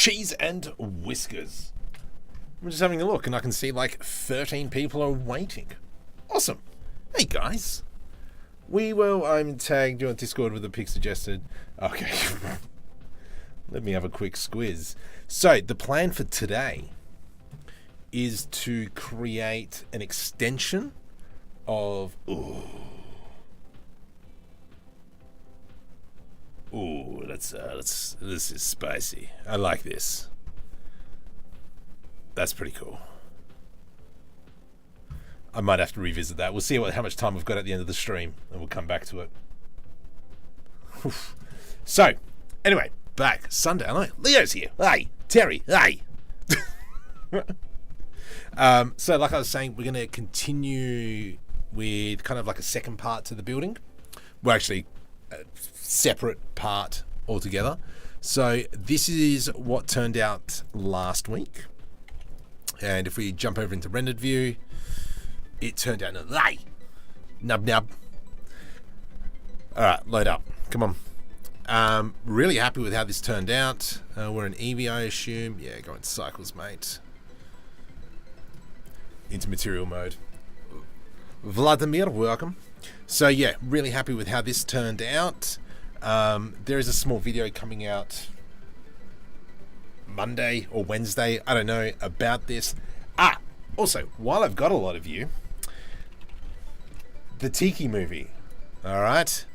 Cheese and whiskers. I'm just having a look and I can see like 13 people are waiting. Awesome. Hey guys. I'm tagged you on Discord with a pic suggested. Okay. Let me have a quick squiz. So the plan for today is to create an extension of this is spicy. I like this. That's pretty cool. I might have to revisit that. We'll see how much time we've got at the end of the stream, and we'll come back to it. So, anyway, back Sunday. I know Leo's here. Hey, Terry. Hey. So, like I was saying, we're going to continue with kind of like a second part to the building. Well, actually, a separate part altogether. So, this is what turned out last week. And if we jump over into rendered view, it turned out nub. All right, load up. Come on. Really happy with how this turned out. We're in Eevee, I assume. Yeah, go into cycles, mate. Into material mode. Vladimir, welcome. So yeah, really happy with how this turned out. There is a small video coming out Monday or Wednesday, I don't know, about this. Also, while I've got a lot of you, the Tiki movie. All right,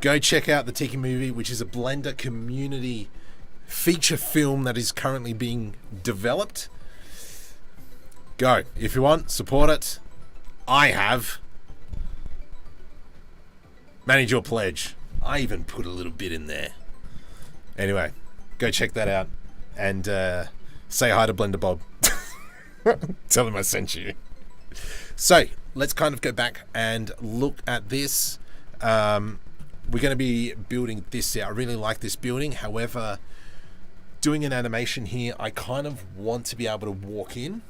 go check out the Tiki movie, which is a Blender community feature film that is currently being developed. Go if you want, support it. I have. Manage your pledge. I even put a little bit in there. Anyway, go check that out and say hi to Blender Bob. Tell him I sent you. So let's kind of go back and look at this. We're going to be building this out. I really like this building. However, doing an animation here, I kind of want to be able to walk in.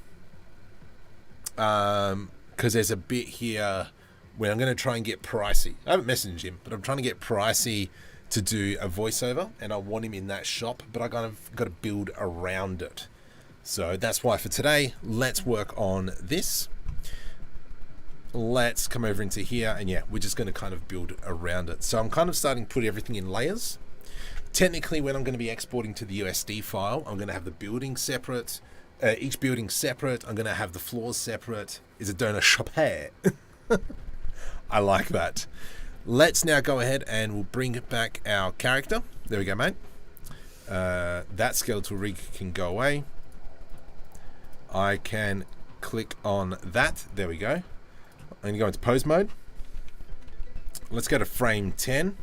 Because there's a bit here where I'm going to try and get Pricey. I haven't messaged him, but I'm trying to get Pricey to do a voiceover, and I want him in that shop, but I kind of got to build around it. So that's why for today, let's work on this. Let's come over into here, and yeah, we're just going to kind of build around it. So I'm kind of starting to put everything in layers. Technically, when I'm going to be exporting to the USD file, I'm going to have the building separate, each building separate. I'm going to have the floors separate. Is it donor shop hair? I like that. Let's now go ahead and we'll bring back our character. There we go, mate. That skeletal rig can go away. I can click on that. There we go. I'm going to go into pose mode. Let's go to frame 10.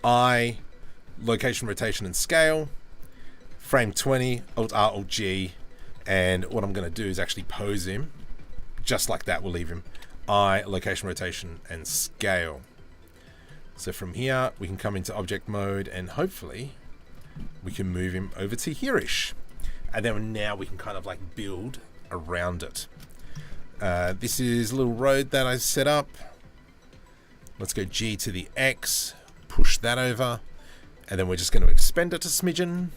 Location, rotation, and scale. Frame 20, Alt-R, Alt-G. And what I'm going to do is actually pose him. Just like that, we'll leave him. Location, rotation, and scale. So from here, we can come into object mode, and hopefully we can move him over to here-ish. And then now we can kind of like build around it. This is a little road that I set up. Let's go G to the X, push that over, and then we're just going to expand it a smidgen.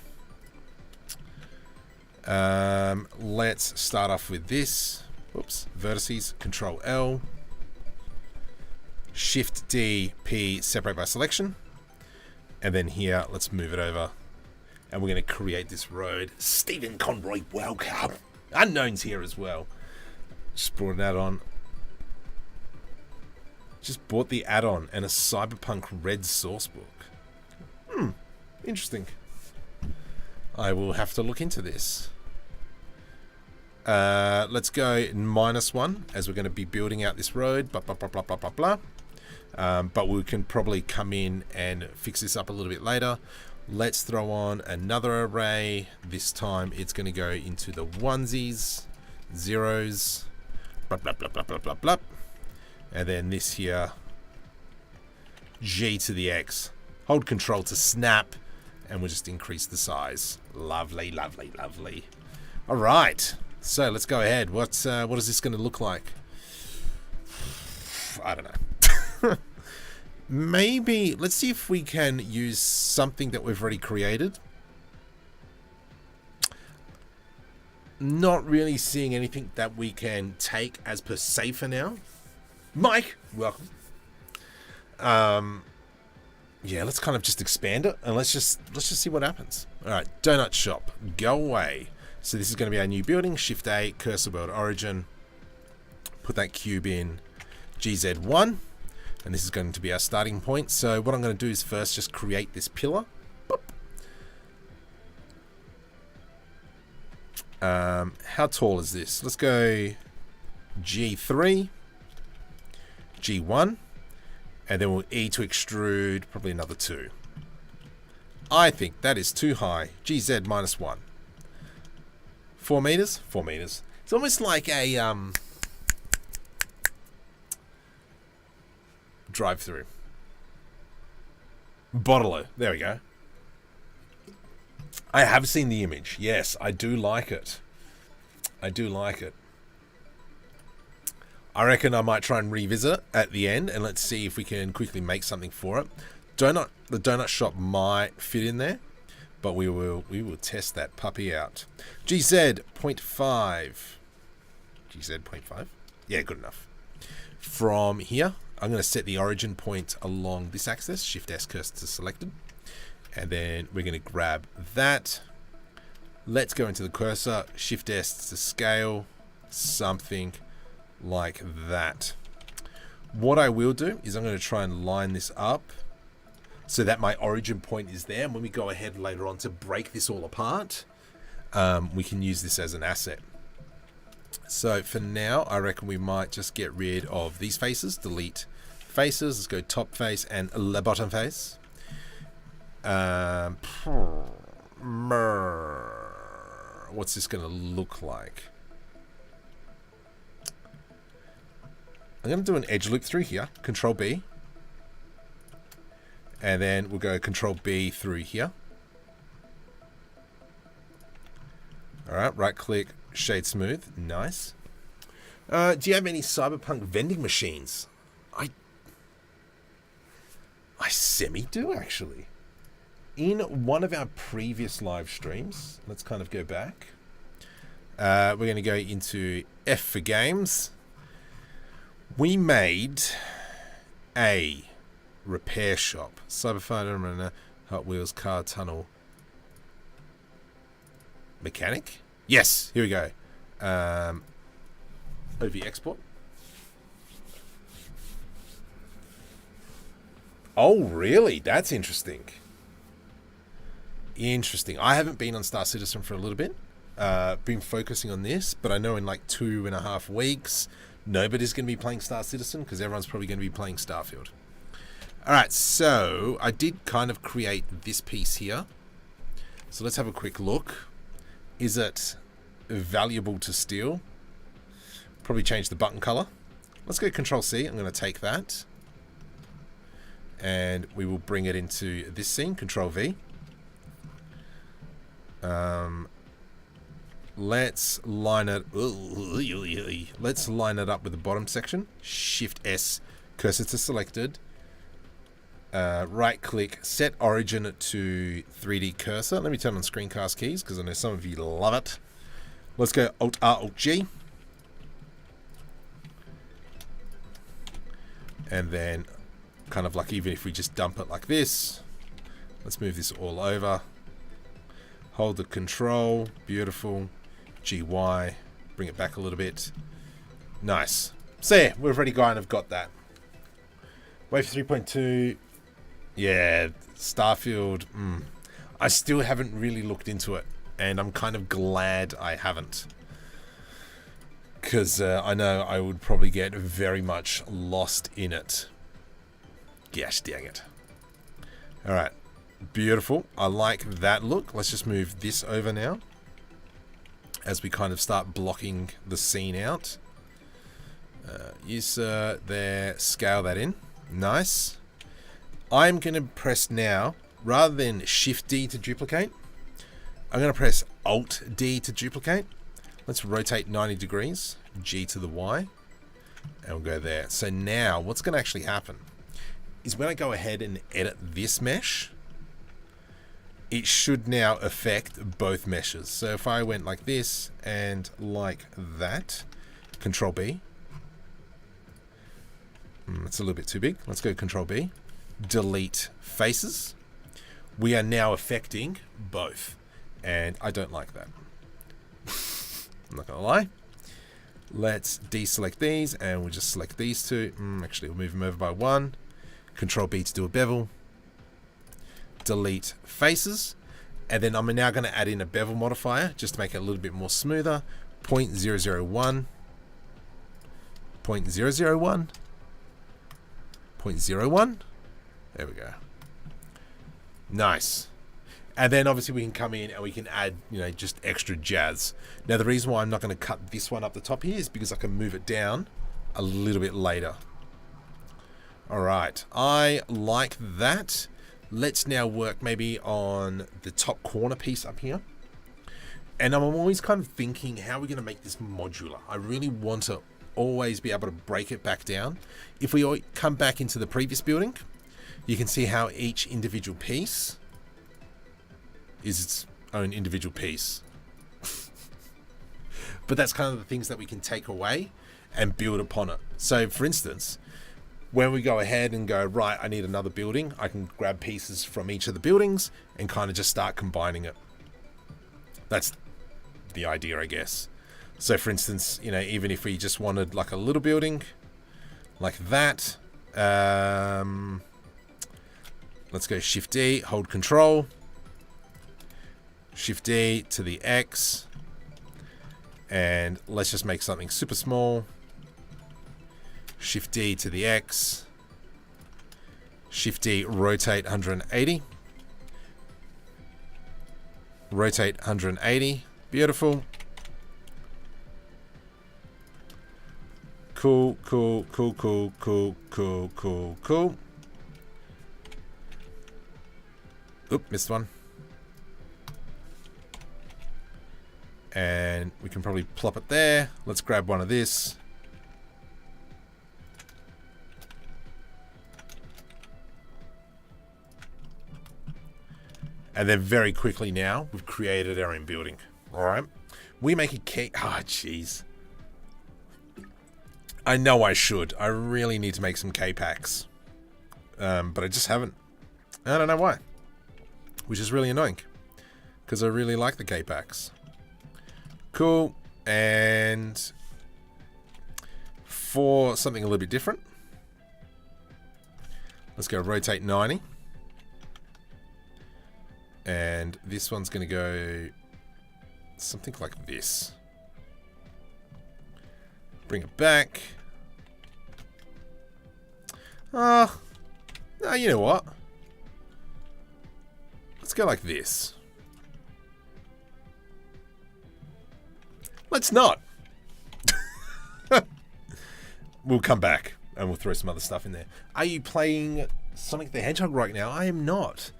Let's start off with this. Oops, vertices, Control L, Shift D, P, separate by selection. And then here, let's move it over. And we're going to create this road. Stephen Conroy, welcome. Unknown's here as well. Just brought an add-on. Just bought the add-on and a CyberPunk red sourcebook. Interesting. I will have to look into this. Let's go -1 as we're going to be building out this road. Blah, blah, blah, blah, blah, blah, blah. But we can probably come in and fix this up a little bit later. Let's throw on another array. This time it's going to go into the onesies, zeros, blah, blah, blah, blah, blah, blah, blah. And then this here, G to the X. Hold Control to snap, and we'll just increase the size. Lovely, lovely, lovely. All right. So let's go ahead. What is this going to look like? I don't know. Maybe let's see if we can use something that we've already created. Not really seeing anything that we can take as per se for now. Mike, welcome. Yeah, let's kind of just expand it and let's just see what happens. All right, donut shop, go away. So this is going to be our new building. Shift A, cursor world origin. Put that cube in GZ1, and this is going to be our starting point. So what I'm going to do is first just create this pillar. How tall is this? Let's go G3, G1, and then we'll E to extrude probably another 2. I think that is too high. GZ -1. 4 meters? 4 meters. It's almost like a drive-through. Bottle. There we go. I have seen the image. Yes, I do like it. I do like it. I reckon I might try and revisit it at the end, and let's see if we can quickly make something for it. The donut shop might fit in there, but we will test that puppy out. GZ 0.5. GZ 0.5? Yeah, good enough. From here, I'm going to set the origin point along this axis. Shift S cursor to selected. And then we're going to grab that. Let's go into the cursor. Shift S to scale. Something like that. What I will do is I'm going to try and line this up so that my origin point is there. And when we go ahead later on to break this all apart, we can use this as an asset. So for now, I reckon we might just get rid of these faces. Delete faces. Let's go top face and the bottom face. What's this going to look like? I'm going to do an edge loop through here. Control B. And then we'll go Control B through here. Alright, right click, shade smooth. Nice. Do you have any CyberPunk vending machines? I semi do, actually. In one of our previous live streams, let's kind of go back. We're going to go into F for games. We made a repair shop. Cyberfighter, Hot Wheels, car, tunnel. Mechanic? Yes, here we go. OV export. Oh, really? That's interesting. Interesting. I haven't been on Star Citizen for a little bit. Been focusing on this, but I know in like 2.5 weeks, nobody's going to be playing Star Citizen because everyone's probably going to be playing Starfield. Alright, so I did kind of create this piece here. So let's have a quick look. Is it valuable to steal? Probably change the button color. Let's go Control C. I'm going to take that. And we will bring it into this scene. Control V. Let's line it. Let's line it up with the bottom section. Shift S, cursor to selected. Right click, set origin to 3D cursor. Let me turn on screencast keys because I know some of you love it. Let's go Alt R, Alt G. And then kind of like even if we just dump it like this, let's move this all over. Hold the control, beautiful. GY, bring it back a little bit. Nice. So yeah, we've already kind of got that. Wave 3.2. Yeah, Starfield. I still haven't really looked into it, and I'm kind of glad I haven't. Because I know I would probably get very much lost in it. Gosh dang it. Alright. Beautiful. I like that look. Let's just move this over now. As we kind of start blocking the scene out. Use there. Scale that in. Nice. I'm going to press now, rather than Shift D to duplicate, I'm going to press Alt D to duplicate. Let's rotate 90 degrees. G to the Y. And we'll go there. So now what's going to actually happen is when I go ahead and edit this mesh, it should now affect both meshes. So if I went like this and like that, Control B. It's a little bit too big. Let's go Control B. Delete faces. We are now affecting both. And I don't like that. I'm not going to lie. Let's deselect these and we'll just select these two. Actually, we'll move them over by one. Control B to do a bevel. Delete faces. And then I'm now going to add in a bevel modifier just to make it a little bit more smoother. 0.001. 0.001. 0.01. There we go. Nice. And then obviously we can come in and we can add, you know, just extra jazz. Now the reason why I'm not going to cut this one up the top here is because I can move it down a little bit later. All right, I like that. Let's now work maybe on the top corner piece up here. And I'm always kind of thinking, how are we going to make this modular? I really want to always be able to break it back down. If we come back into the previous building, you can see how each individual piece is its own individual piece. But that's kind of the things that we can take away and build upon it. So for instance, when we go ahead and go, right, I need another building, I can grab pieces from each of the buildings and kind of just start combining it. That's the idea, I guess. So for instance, you know, even if we just wanted like a little building like that, let's go Shift D, hold Control, Shift D to the X, and let's just make something super small. Shift D to the X, Shift D, rotate 180, rotate 180, beautiful. Cool, cool, cool, cool, cool, cool, cool, cool. Oop, missed one. And we can probably plop it there. Let's grab one of this. And then very quickly now, we've created our own building. All right. We make a key. Oh, jeez. I know I should. I really need to make some K-packs. But I just haven't. I don't know why. Which is really annoying. Because I really like the K-packs. Cool. And for something a little bit different, let's go rotate 90. And this one's going to go something like this. Bring it back. Oh, no, you know what? Let's go like this. Let's not. We'll come back and we'll throw some other stuff in there. Are you playing Sonic the Hedgehog right now? I am not.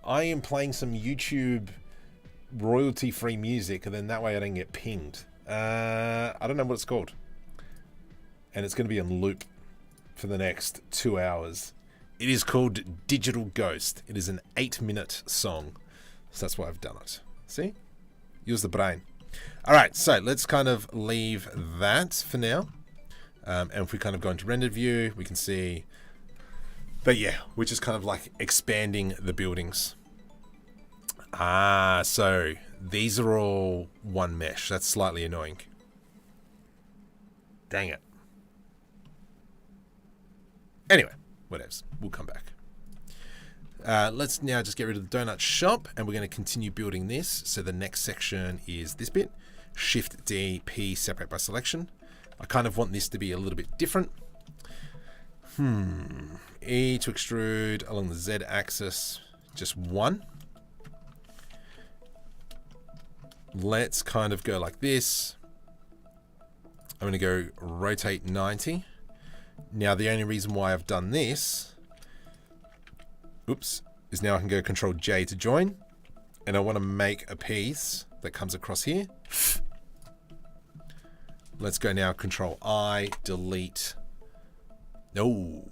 I am playing some YouTube royalty-free music, and then that way I don't get pinged. I don't know what it's called. And it's going to be on loop for the next 2 hours. It is called Digital Ghost. It is an 8-minute song. So that's why I've done it. See? Use the brain. All right, so let's kind of leave that for now. And if we kind of go into render view, we can see. But yeah, we're just kind of like expanding the buildings. So these are all one mesh. That's slightly annoying. Dang it. Anyway, whatevs. We'll come back. Let's now just get rid of the donut shop, and we're going to continue building this. So the next section is this bit. Shift D, P, separate by selection. I kind of want this to be a little bit different. E to extrude along the Z axis, just one. Let's kind of go like this. I'm going to go rotate 90. Now the only reason why I've done this, oops, is now I can go Control J to join. And I want to make a piece that comes across here. Let's go now Control I, delete. No.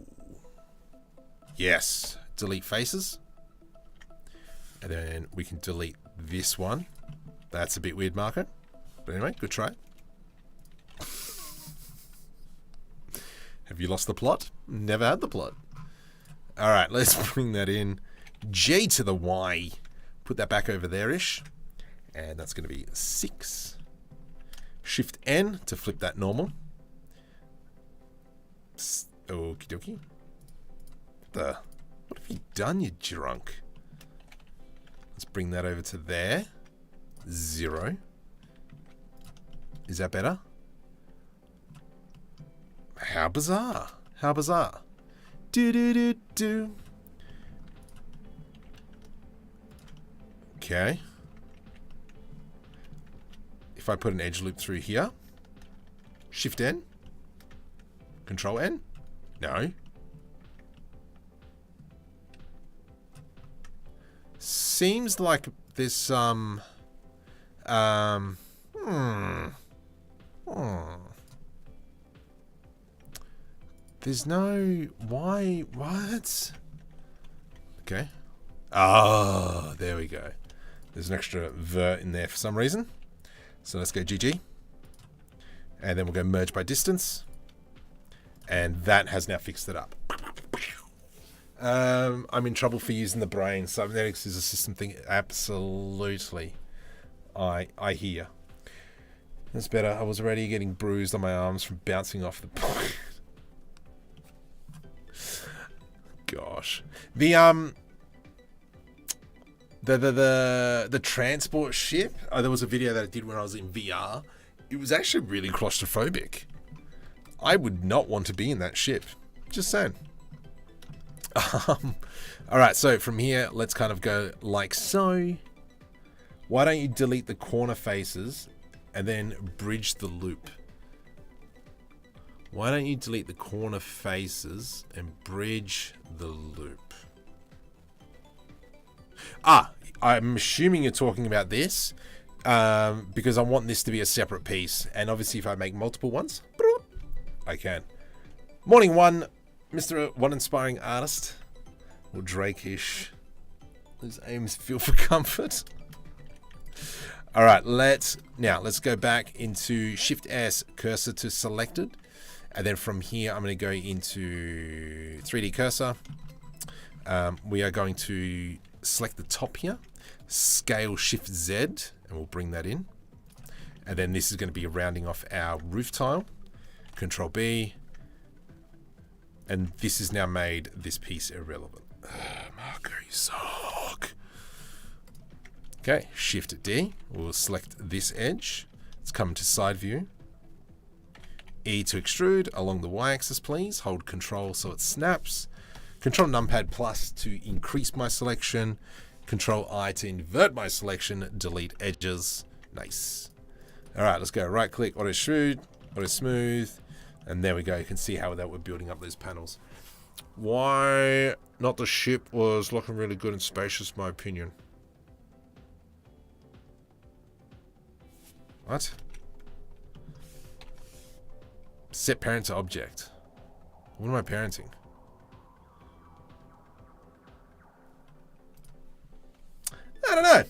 Yes, delete faces. And then we can delete this one. That's a bit weird, Marco. But anyway, good try. Have you lost the plot? Never had the plot. All right, let's bring that in. J to the Y. Put that back over there-ish. And that's going to be 6. Shift N to flip that normal. Okie dokie. What have you done, you drunk? Let's bring that over to there. 0. Is that better? How bizarre. How bizarre. Do. Okay. If I put an edge loop through here. Shift N. Control N. No. Seems like there's some... There's no... Why? What? Okay. Oh, there we go. There's an extra ver in there for some reason. So let's go GG. And then we'll go merge by distance. And that has now fixed it up. I'm in trouble for using the brain. Cybernetics is a system thing. Absolutely. I hear. That's better. I was already getting bruised on my arms from bouncing off the point. Gosh. The transport ship. Oh, there was a video that I did when I was in VR. It was actually really claustrophobic. I would not want to be in that ship. Just saying. Alright, so from here, let's kind of go like so. Why don't you delete the corner faces and then bridge the loop? Why don't you delete the corner faces and bridge the loop? I'm assuming you're talking about this because I want this to be a separate piece. And obviously if I make multiple ones, I can. Morning one, Mr. One Inspiring Artist. Or Drake-ish. Whose aims feel for comfort. Alright, let's go back into Shift S, cursor to selected. And then from here, I'm going to go into 3D cursor. We are going to select the top here. Scale Shift Z, and we'll bring that in. And then this is going to be rounding off our roof tile. Control B. And this has now made this piece irrelevant. Marco, you suck. Okay, Shift D. We'll select this edge. Let's come to side view. E to extrude along the Y-axis, please. Hold Control so it snaps. Control Numpad Plus to increase my selection. Control I to invert my selection. Delete edges. Nice. All right, let's go. Right click, Auto Extrude, Auto Smooth. And there we go. You can see how that we're building up those panels. Why not the ship was looking really good and spacious, in my opinion. What? Set parent to object. What am I parenting? I don't know.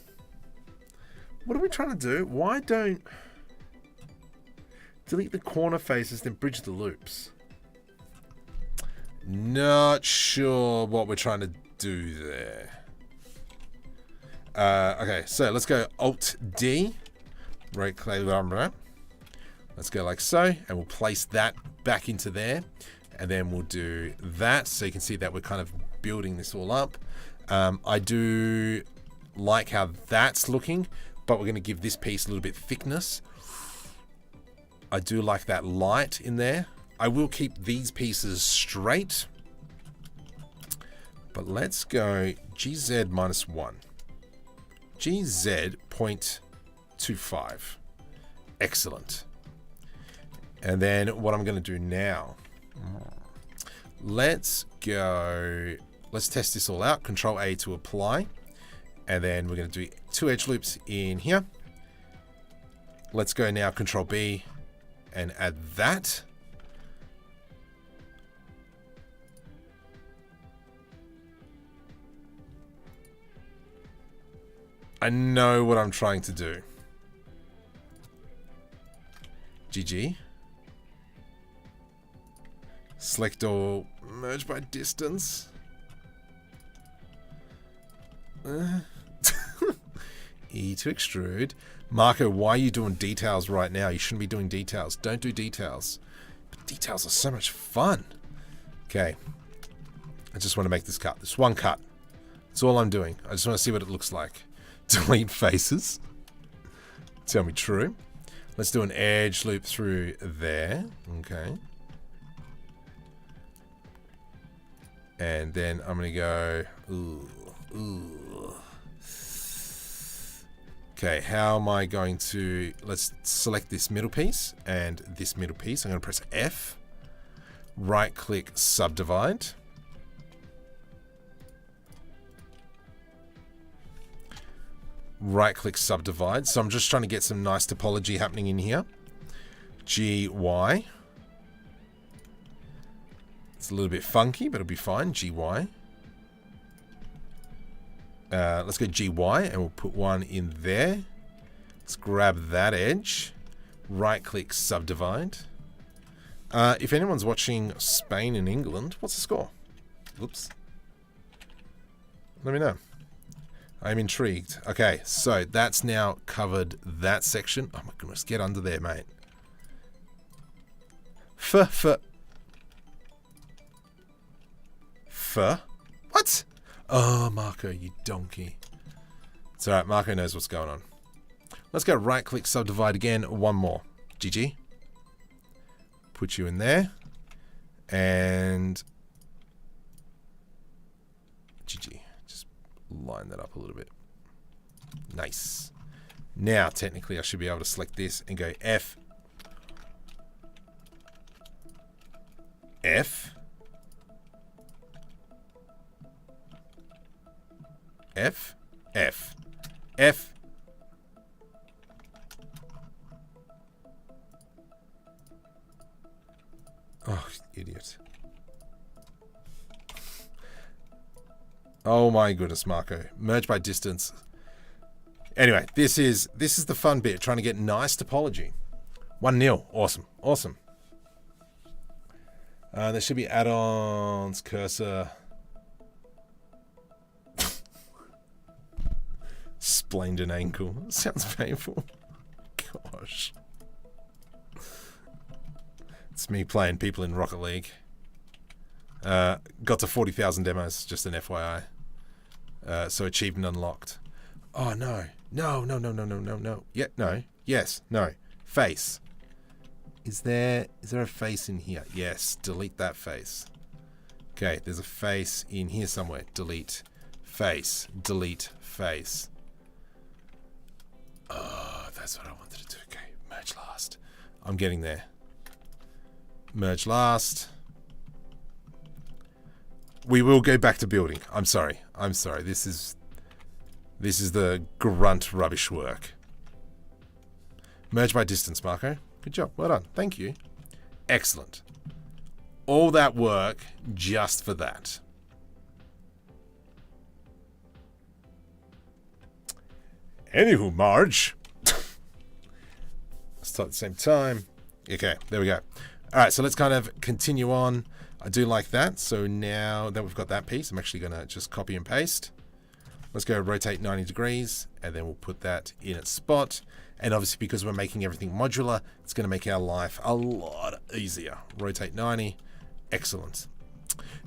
What are we trying to do? Why don't... Delete the corner faces, then bridge the loops. Not sure what we're trying to do there. Okay, so let's go Alt-D. Right click. Let's go like so, and we'll place that back into there. And then we'll do that, so you can see that we're kind of building this all up. I do like how that's looking, but we're going to give this piece a little bit thickness. I do like that light in there. I will keep these pieces straight. But let's go GZ -1. GZ 0.25. Excellent. And then what I'm going to do now. Let's test this all out. Control A to apply. And then we're going to do 2 edge loops in here. Let's go now Control B. And add that. I know what I'm trying to do. GG. Select all, merge by distance. E to extrude. Marco, why are you doing details right now? You shouldn't be doing details. Don't do details. But details are so much fun. Okay. I just want to make this cut. This one cut. That's all I'm doing. I just want to see what it looks like. Delete faces. Tell me true. Let's do an edge loop through there. Okay. And then I'm going to go... Ooh. Okay, how am I going to... Let's select this middle piece and this middle piece. I'm going to press F. Right-click, subdivide. Right-click, subdivide. So I'm just trying to get some nice topology happening in here. GY. It's a little bit funky, but it'll be fine. GY. Let's go GY, and we'll put one in there. Let's grab that edge. Right-click, subdivide. If anyone's watching Spain and England, what's the score? Oops. Let me know. I'm intrigued. Okay, so that's now covered that section. Oh my goodness, get under there, mate. What? Oh, Marco, you donkey. It's alright, Marco knows what's going on. Let's go right-click, subdivide again. One more. GG. Put you in there. And... GG. Just line that up a little bit. Nice. Now, technically, I should be able to select this and go F. F. F. F. F. Oh, idiot. Oh my goodness, Marco. Merge by distance. Anyway, this is the fun bit, trying to get nice topology. 1-0. Awesome. Awesome. There should be add-ons, cursor. Splained an ankle. Sounds painful. Gosh. It's me playing people in Rocket League. Got to 40,000 demos, just an FYI. So achievement unlocked. Oh, no. No. Yeah, no. Yes, no. Face. Is there a face in here? Yes, delete that face. Okay, there's a face in here somewhere. Delete face. Delete face. Oh, that's what I wanted to do. Okay, merge last. I'm getting there. Merge last. We will go back to building. I'm sorry. This is the grunt rubbish work. Merge by distance, Marco. Good job. Well done. Thank you. Excellent. All that work just for that. Anywho, Marge. Let's start at the same time. Okay, there we go. All right, so let's kind of continue on. I do like that. So now that we've got that piece, I'm actually going to just copy and paste. Let's go rotate 90 degrees, and then we'll put that in its spot. And obviously, because we're making everything modular, it's going to make our life a lot easier. Rotate 90. Excellent.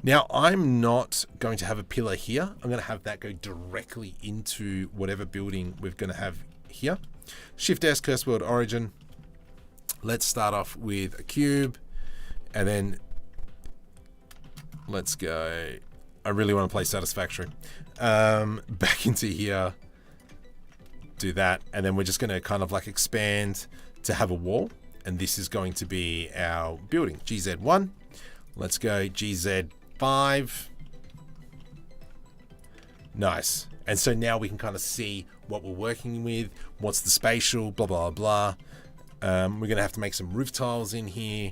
Now, I'm not going to have a pillar here. I'm going to have that go directly into whatever building we're going to have here. Shift-S, cursor word origin. Let's start off with a cube. And then let's go... I really want to play Satisfactory. Back into here. Do that. And then we're just going to kind of like expand to have a wall. And this is going to be our building. GZ1. Let's go GZ5. Nice. And so now we can kind of see what we're working with. What's the spatial, blah, blah, blah. We're going to have to make some roof tiles in here.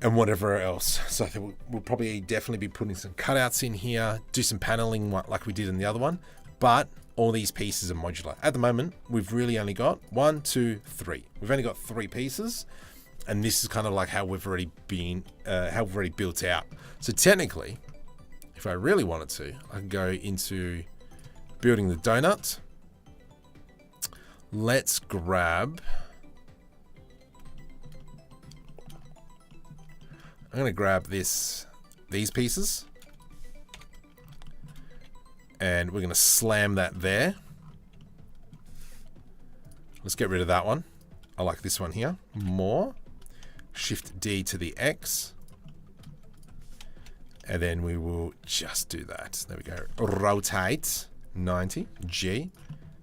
And whatever else. So I think we'll probably definitely be putting some cutouts in here. Do some paneling like we did in the other one. But all these pieces are modular. At the moment, we've really only got 1, 2, 3. We've only got 3 pieces, and this is kind of like how we've already built out. So technically, if I really wanted to, I can go into building the donut. Let's grab. I'm going to grab these pieces. And we're going to slam that there. Let's get rid of that one. I like this one here more. Shift D to the X. And then we will just do that. There we go. Rotate 90. G.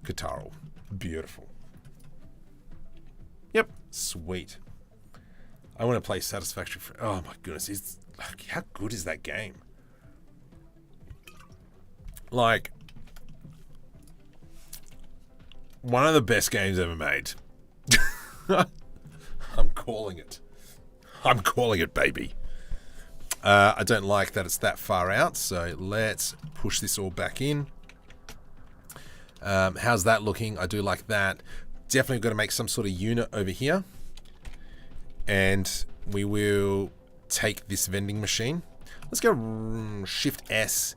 Guitar. Beautiful. Yep. Sweet. I want to play Satisfactory. Oh my goodness. How good is that game? Like, one of the best games ever made. I'm calling it. I'm calling it, baby. I don't like that it's that far out, so let's push this all back in. How's that looking? I do like that. Definitely got to make some sort of unit over here. And we will take this vending machine. Let's go Shift S.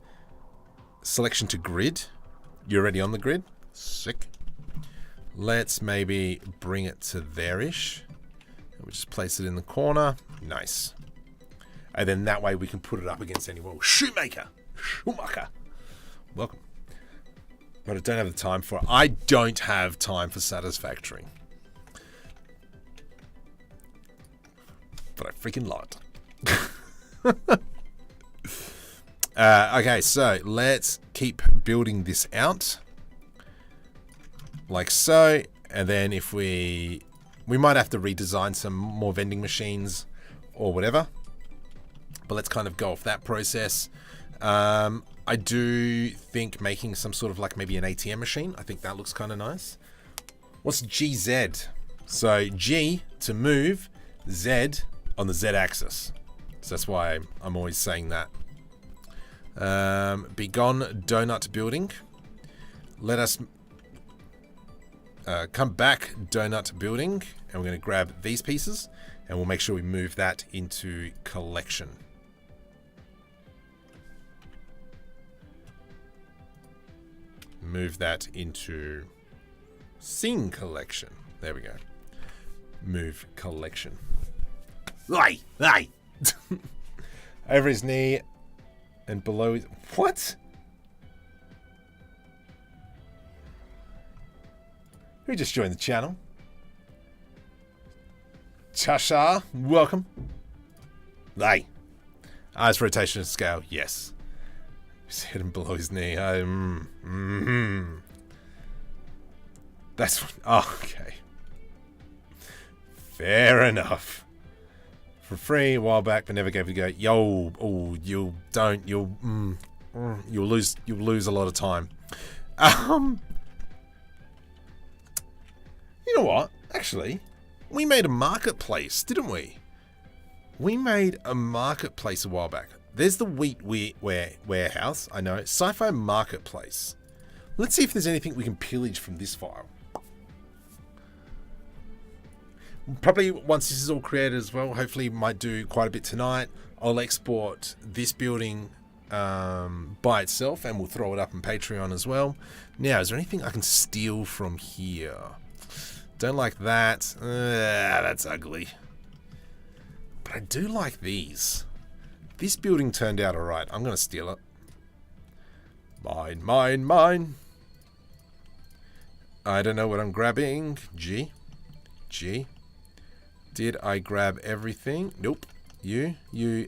Selection to grid. You're already on the grid. Sick. Let's maybe bring it to there-ish. We'll just place it in the corner. Nice. And then that way we can put it up against any wall. Schumacher. Welcome. But I don't have the time for it. I don't have time for Satisfactory. But I freaking love it. Okay, so let's keep building this out. Like so. And then if we might have to redesign some more vending machines or whatever. But let's kind of go off that process. I do think making some sort of like maybe an ATM machine. I think that looks kind of nice. What's GZ? So G to move, Z on the Z axis. So that's why I'm always saying that. Begone donut building. Let us come back donut building, and we're going to grab these pieces, and we'll make sure we move that into collection. Move that into scene collection. There we go. Move collection. Hey! Over his knee and below his... What? Who just joined the channel? Chasha, welcome. Hey. Eyes rotation and scale, yes. He's hidden below his knee. That's... Oh, okay. Fair enough. For free a while back, but never gave it a go. Yo, oh, you'll lose a lot of time. You know what? Actually, we made a marketplace, didn't we? We made a marketplace a while back. There's the wheat warehouse. I know. Sci-fi marketplace. Let's see if there's anything we can pillage from this file. Probably once this is all created as well, hopefully might do quite a bit tonight. I'll export this building by itself, and we'll throw it up on Patreon as well. Now, is there anything I can steal from here? Don't like that. That's ugly. But I do like these. This building turned out alright. I'm going to steal it. Mine, mine, mine. I don't know what I'm grabbing. G. Did I grab everything? Nope. You,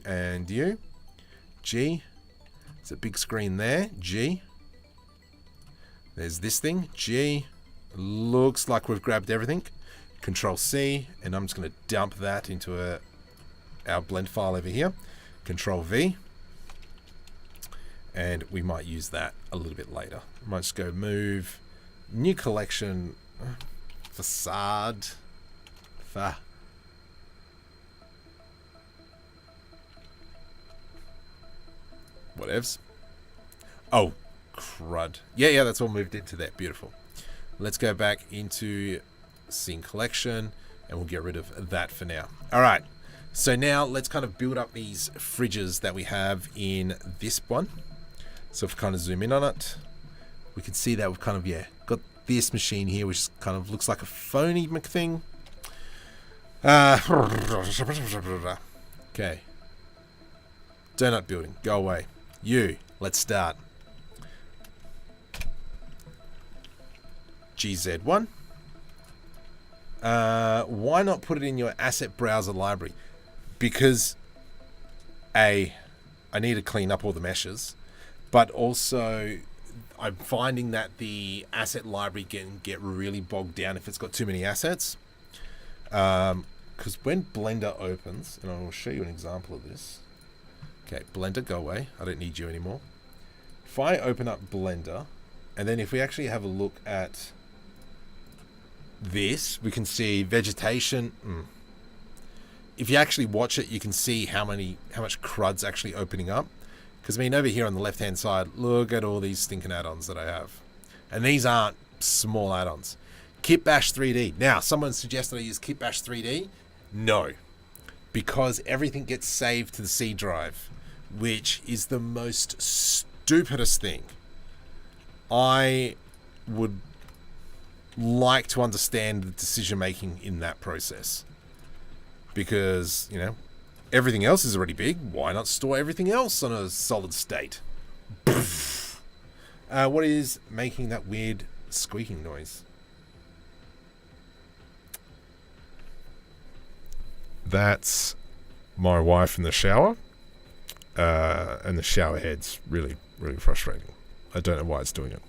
and you. G. There's a big screen there. G. There's this thing. G. Looks like we've grabbed everything. Control C. And I'm just going to dump that into our blend file over here. Control V. And we might use that a little bit later. I might just go move. New collection. Facade. Whatevs. Oh, crud. Yeah, that's all moved into there. Beautiful. Let's go back into scene collection, and we'll get rid of that for now. All right. So now let's kind of build up these fridges that we have in this one. So if we kind of zoom in on it, we can see that we've kind of, got this machine here, which kind of looks like a phony thing. Okay. Donut building, go away. Let's start. GZ1. Why not put it in your asset browser library? Because I need to clean up all the meshes, but also I'm finding that the asset library can get really bogged down if it's got too many assets. Because when Blender opens, and I will show you an example of this. Okay, Blender, go away. I don't need you anymore. If I open up Blender, and then if we actually have a look at this, we can see vegetation. If you actually watch it, you can see how much crud's actually opening up. Because I mean, over here on the left-hand side, look at all these stinking add-ons that I have, and these aren't small add-ons. Kitbash 3D. Now, someone suggested I use Kitbash 3D. No, because everything gets saved to the C drive, which is the most stupidest thing. I would like to understand the decision making in that process, because everything else is already big. Why not store everything else on a solid state? What is making that weird squeaking noise? That's my wife in the shower, and the shower head's really, really frustrating. I don't know why it's doing it.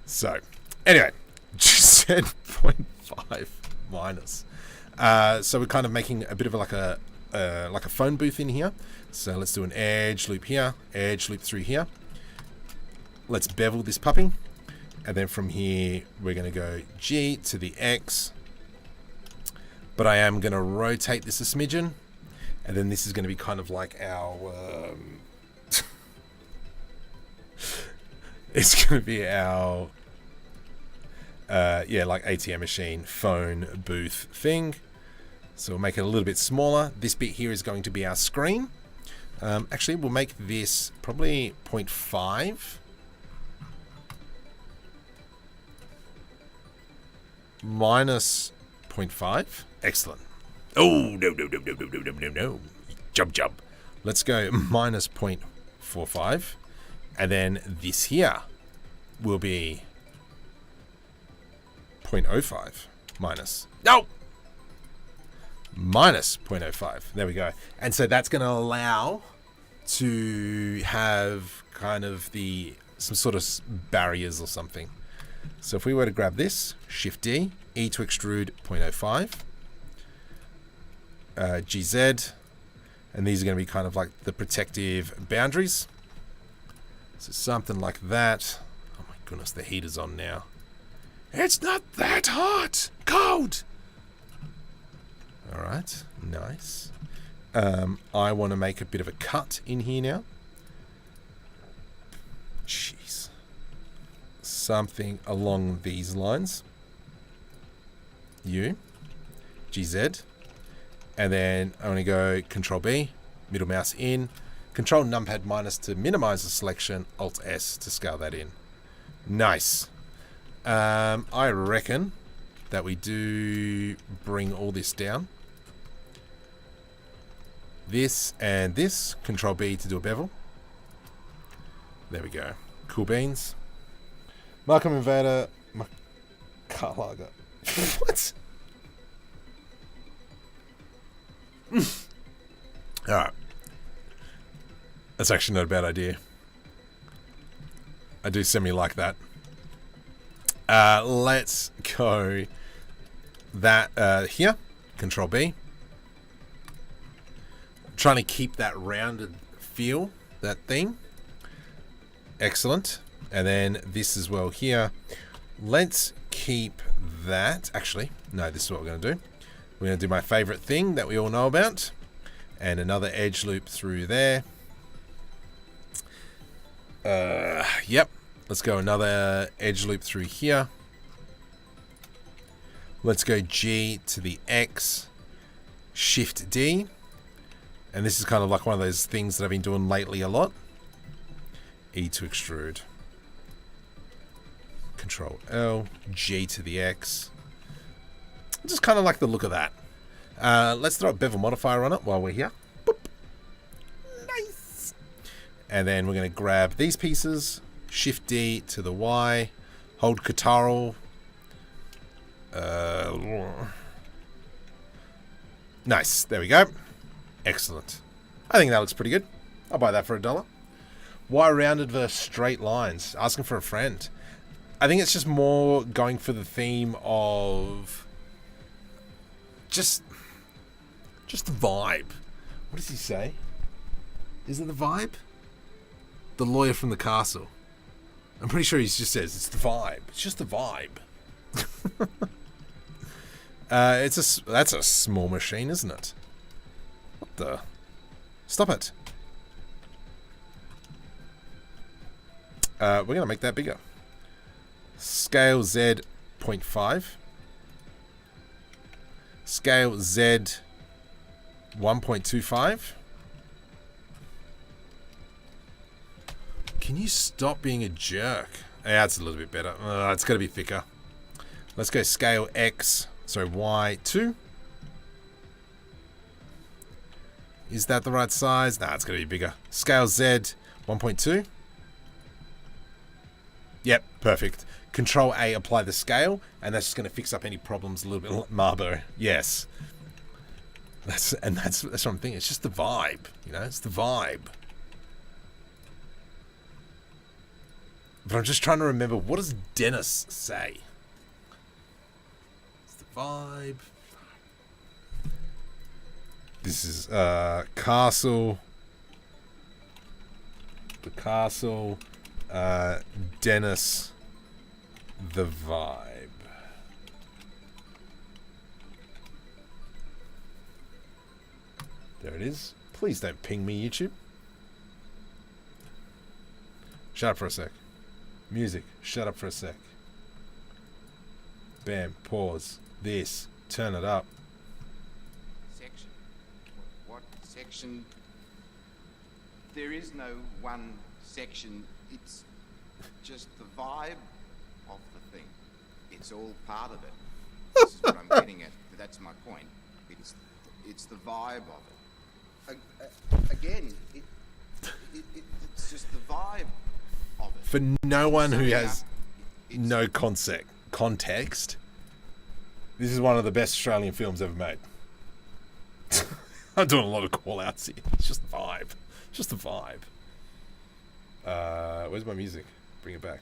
So, anyway, GZ 0.5 minus. So we're kind of making a bit of like a phone booth in here. So let's do an edge loop here, edge loop through here. Let's bevel this puppy. And then from here, we're going to go G to the X. But I am going to rotate this a smidgen. And then this is going to be kind of like our... it's going to be our... like ATM machine, phone, booth thing. So we'll make it a little bit smaller. This bit here is going to be our screen. Actually, we'll make this probably 0.5. Minus 0.5. Excellent. Oh, no. Jump. Let's go minus 0.45. And then this here will be 0.05 minus. No! Minus 0.05. There we go. And so that's going to allow to have kind of some sort of barriers or something. So if we were to grab this, Shift D, E to extrude 0.05, GZ, and these are going to be kind of like the protective boundaries. So something like that. Oh my goodness, the heater's on now. It's not that hot! Cold! Alright, nice. I want to make a bit of a cut in here now. Jeez. Something along these lines. GZ. And then I want to go Control B, middle mouse in, Control numpad minus to minimize the selection, Alt S to scale that in. Nice. I reckon that we do bring all this down. This and this, Control B to do a bevel. There we go. Cool beans. Markham Invader, Carlager. What? Alright. That's actually not a bad idea. I do semi like that. Let's go that here. Control B. Trying to keep that rounded feel, that thing. Excellent. And then this as well here. Let's keep that. Actually, no, this is what we're going to do. We're going to do my favorite thing that we all know about. And another edge loop through there. Yep. Let's go another edge loop through here. Let's go G to the X, Shift D. And this is kind of like one of those things that I've been doing lately a lot. E to extrude. Control L, G to the X. I just kind of like the look of that. Let's throw a bevel modifier on it while we're here. Boop. Nice. And then we're going to grab these pieces, Shift D to the Y, hold Control. Nice. There we go. Excellent. I think that looks pretty good. I'll buy that for $1. Why rounded versus straight lines? Asking for a friend. I think it's just more going for the theme of just the vibe. What does he say? Is it the vibe? The lawyer from the castle. I'm pretty sure he just says it's the vibe. It's just the vibe. That's a small machine, isn't it? What the? Stop it. We're going to make that bigger. Scale Z 0.5. Scale Z 1.25. Can you stop being a jerk? Yeah, that's a little bit better. It's got to be thicker. Let's go scale X. So Y 2. Is that the right size? Nah, it's going to be bigger. Scale Z 1.2. Yep, perfect. Control A, apply the scale, and that's just going to fix up any problems a little bit. Marbo, yes. That's what I'm thinking. It's just the vibe, you know. It's the vibe. But I'm just trying to remember, what does Dennis say? It's the vibe. This is castle. The castle. Dennis. The vibe. There it is. Please don't ping me, YouTube. Shut up for a sec. Music. Shut up for a sec. Bam. Pause. This. Turn it up. Section. What section? There is no one section. It's just the vibe of the thing. It's all part of it. This is what I'm getting at. That's my point. It's the vibe of it. Again, it's just the vibe of it. For no one who has no context, this is one of the best Australian films ever made. I'm doing a lot of call-outs here. It's just the vibe. Just the vibe. Where's my music? Bring it back.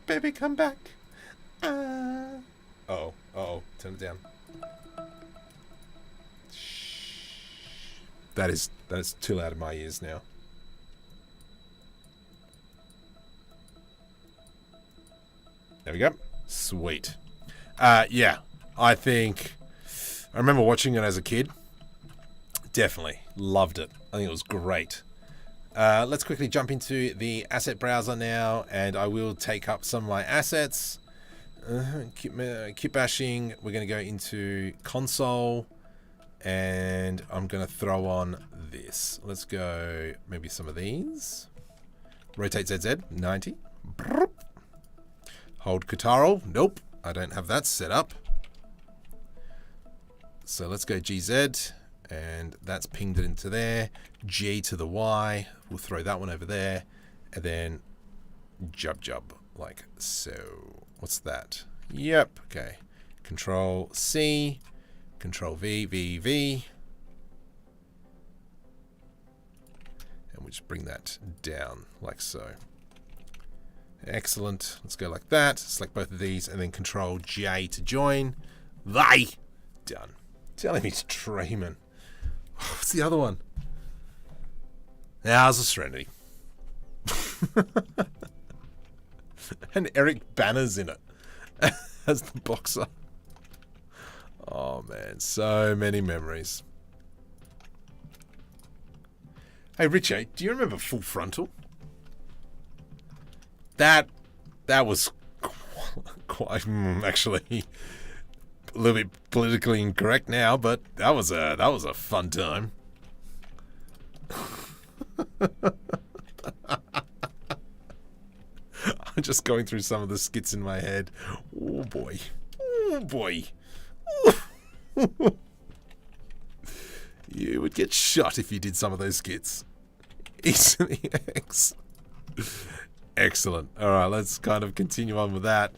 Baby, come back. Oh, turn it down. That is too loud in my ears now. There we go. Sweet. Yeah, I remember watching it as a kid. Definitely loved it. I think it was great. Let's quickly jump into the asset browser now, and I will take up some of my assets. Kitbashing. We're going to go into console, and I'm going to throw on this. Let's go maybe some of these. Rotate ZZ 90. Hold Kataro. Nope, I don't have that set up. So let's go GZ, and that's pinged it into there. G to the Y. We'll throw that one over there, and then jub like so. What's that? Yep. Okay. Control C. Control V. V. And we just bring that down like so. Excellent. Let's go like that. Select both of these, and then Control J to join. They done. Telling me it's Trayman. What's the other one? Hours of Serenity. And Eric Banner's in it as the boxer. Oh man, so many memories. Hey Richie, do you remember Full Frontal? that was quite actually a little bit politically incorrect now, but that was a fun time. I'm just going through some of the skits in my head. Oh boy. Oh boy. You would get shot if you did some of those skits. Easily X. Excellent. Alright, let's kind of continue on with that.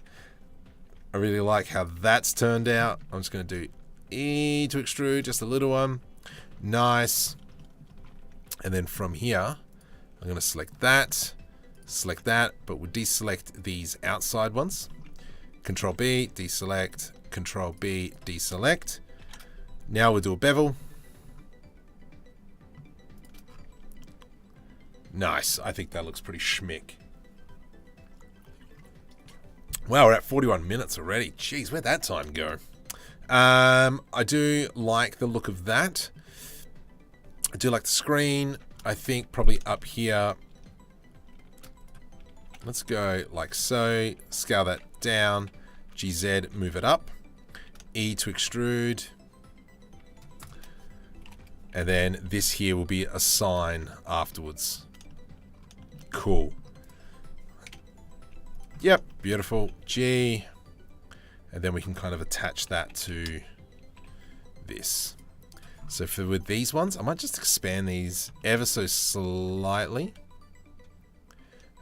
I really like how that's turned out. I'm just going to do E to extrude, just a little one. Nice. And then from here, I'm going to select that, but we'll deselect these outside ones. Control B, deselect, Control B, deselect. Now we'll do a bevel. Nice. I think that looks pretty schmick. Wow, we're at 41 minutes already. Jeez, where'd that time go? I do like the look of that. I do like the screen. I think probably up here. Let's go like so. Scale that down. GZ, move it up. E to extrude. And then this here will be a sign afterwards. Cool. Yep, beautiful. G. And then we can kind of attach that to this. So for with these ones, I might just expand these ever so slightly.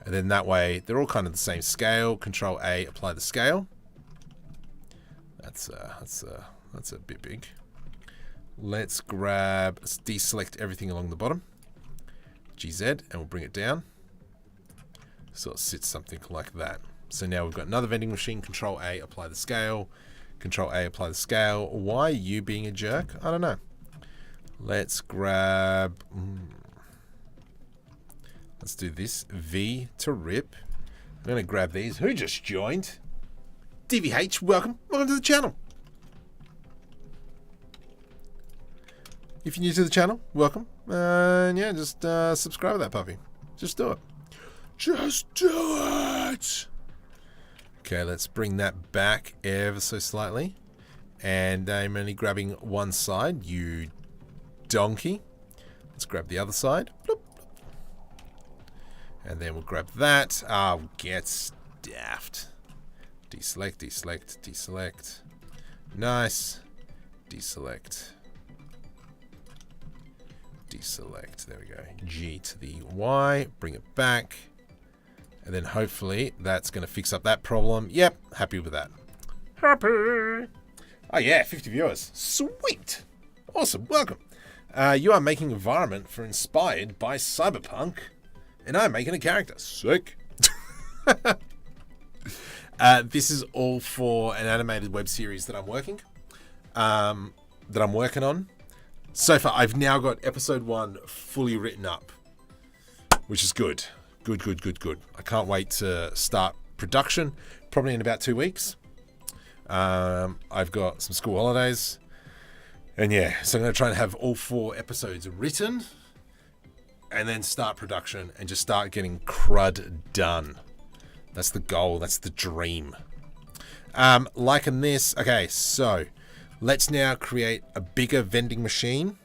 And then that way, they're all kind of the same scale. Control A, apply the scale. That's a bit big. Let's deselect everything along the bottom. GZ, and we'll bring it down. So it sits something like that. So now we've got another vending machine. Control A, apply the scale. Control A, apply the scale. Why are you being a jerk? I don't know. Let's grab... Let's do this. V to rip. I'm going to grab these. Who just joined? DVH, welcome. Welcome to the channel. If you're new to the channel, welcome. And yeah, just subscribe to that puppy. Just do it. Just do it. Okay, let's bring that back ever so slightly. And I'm only grabbing one side, you donkey. Let's grab the other side. Bloop. And then we'll grab that. Oh, get stuffed. Deselect, deselect, deselect. Nice. Deselect. Deselect. There we go. G to the Y. Bring it back. And then hopefully that's going to fix up that problem. Yep. Happy with that. Happy. Oh yeah, 50 viewers. Sweet. Awesome. Welcome. You are making an environment for inspired by CyberPunk. And I'm making a character. Sick. This is all for an animated web series that I'm working on. So far, I've now got episode 1 fully written up, which is good. Good. I can't wait to start production, probably in about 2 weeks. I've got some school holidays. And yeah, so I'm going to try and have all 4 episodes written and then start production and just start getting crud done. That's the goal. That's the dream. Liking this. Okay, so let's now create a bigger vending machine,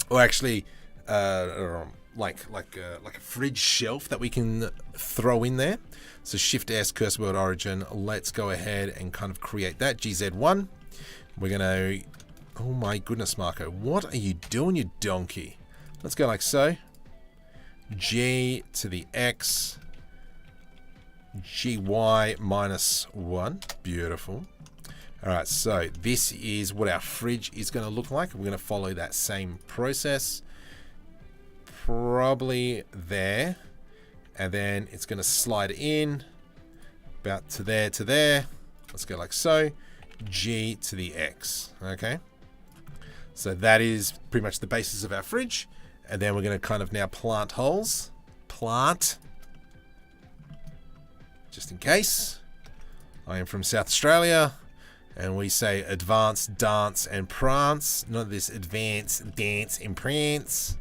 or actually, like a fridge shelf that we can throw in there. So Shift S, cursor word origin. Let's go ahead and kind of create that. GZ1. We're gonna. Oh my goodness, Marco, what are you doing, you donkey? Let's go like so. G to the X. GY -1. Beautiful. Alright, so this is what our fridge is going to look like. We're going to follow that same process. Probably there. And then it's going to slide in. About to there. Let's go like so. G to the X. Okay. So that is pretty much the basis of our fridge. And then we're going to kind of now plant holes. Plant. Just in case. I am from South Australia. And we say advance, dance, and prance. Not this advance, dance, and prance.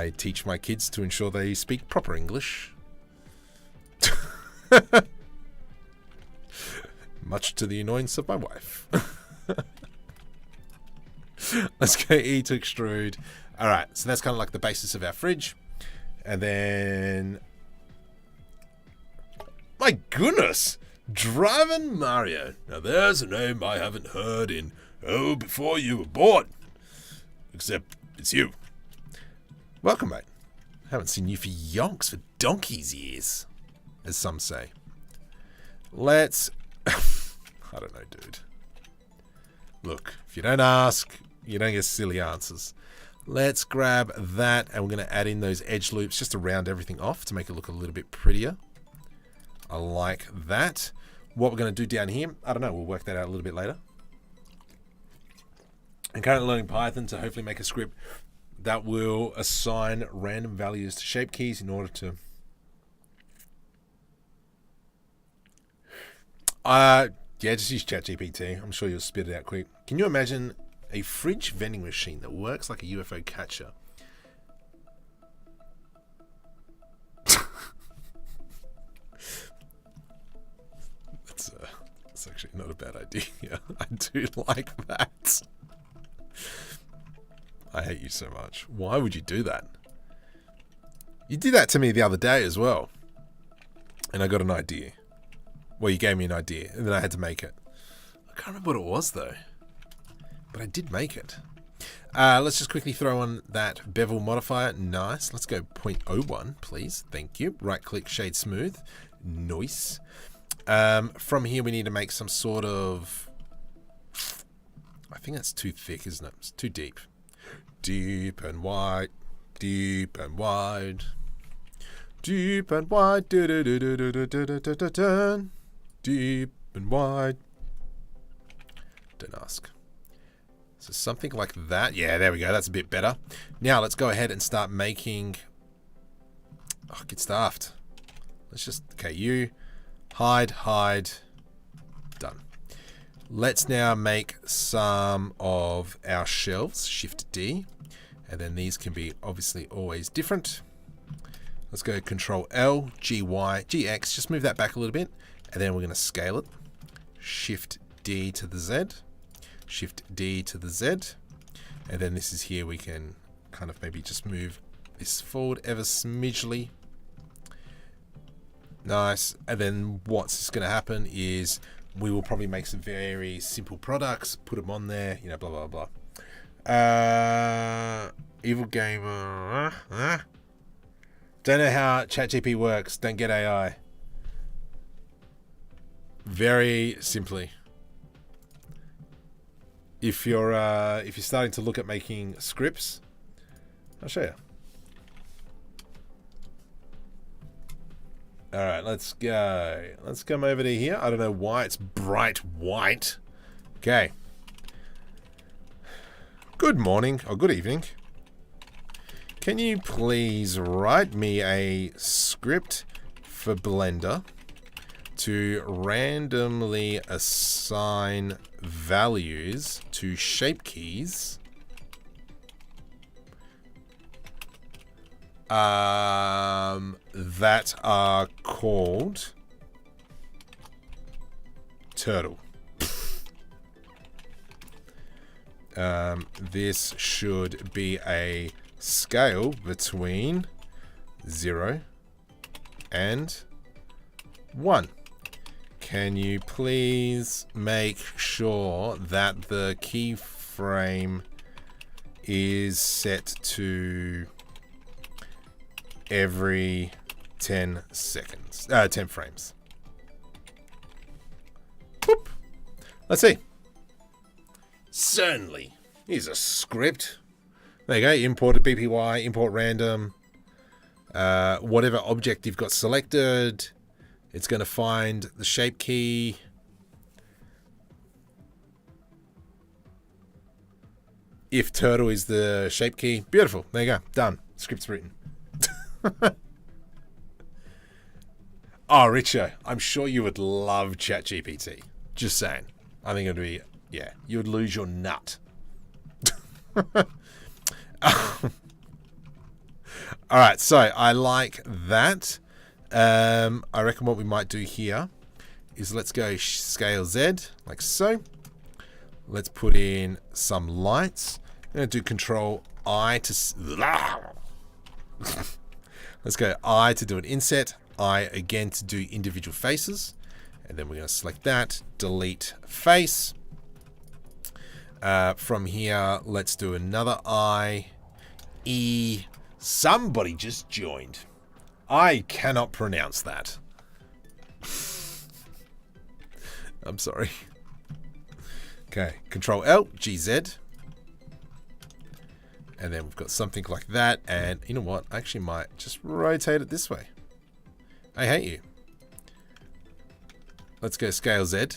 I teach my kids to ensure they speak proper English. Much to the annoyance of my wife. Let's go E to extrude. Alright, so that's kind of like the basis of our fridge. And then... My goodness! Driving Mario. Now there's a name I haven't heard in, before you were born. Except it's you. Welcome, mate. Haven't seen you for yonks for donkey's years, as some say. Let's... I don't know, dude. Look, if you don't ask, you don't get silly answers. Let's grab that, and we're going to add in those edge loops just to round everything off to make it look a little bit prettier. I like that. What we're going to do down here, I don't know, we'll work that out a little bit later. I'm currently learning Python to hopefully make a script that will assign random values to shape keys in order to... yeah, just use ChatGPT. I'm sure you'll spit it out quick. Can you imagine a fridge vending machine that works like a UFO catcher? That's actually not a bad idea. I do like that. I hate you so much. Why would you do that? You did that to me the other day as well. And I got an idea. Well, you gave me an idea, and then I had to make it. I can't remember what it was, though. But I did make it. Let's just quickly throw on that bevel modifier. Nice. Let's go 0.01, please. Thank you. Right-click, shade smooth. Nice. From here, we need to make some sort of... I think that's too thick, isn't it? It's too deep. Deep and wide. Deep and wide. Deep and wide. Deep and wide. Don't ask. So something like that. Yeah, there we go. That's a bit better. Now let's go ahead and start making... Oh, get stuffed. Let's just... Okay, you... Hide. Done. Let's now make some of our shelves. Shift D. And then these can be obviously always different. Let's go Control L, GY, GX. Just move that back a little bit. And then we're going to scale it. Shift D to the Z. Shift D to the Z. And then this is here we can kind of maybe just move this forward ever smidgely. Nice. And then what's going to happen is we will probably make some very simple products, put them on there, you know, blah, blah, blah. Evil Gamer. Don't know how ChatGPT works. Don't get AI. Very simply. If you're starting to look at making scripts, I'll show you. All right, let's go. Let's come over to here. I don't know why it's bright white. Okay. Good morning, or good evening. Can you please write me a script for Blender to randomly assign values to shape keys that are called turtle. This should be a scale between 0 and 1. Can you please make sure that the keyframe is set to every 10 seconds, 10 frames. Boop. Let's see. Certainly. Here's a script. There you go. Import a BPY, import random. Whatever object you've got selected, it's going to find the shape key. If turtle is the shape key. Beautiful. There you go. Done. Script's written. Oh, Richo, I'm sure you would love ChatGPT. Just saying. I think it would be, yeah, you would lose your nut. All right, so I like that. I reckon what we might do here is let's go scale Z, like so. Let's put in some lights. I'm going to do Control I to... Let's go I to do an inset. I again to do individual faces. And then we're going to select that. Delete face. From here, let's do another I. E. Somebody just joined. I cannot pronounce that. I'm sorry. Okay, Control L, GZ. And then we've got something like that. And you know what? I actually might just rotate it this way. I hate you. Let's go scale Z.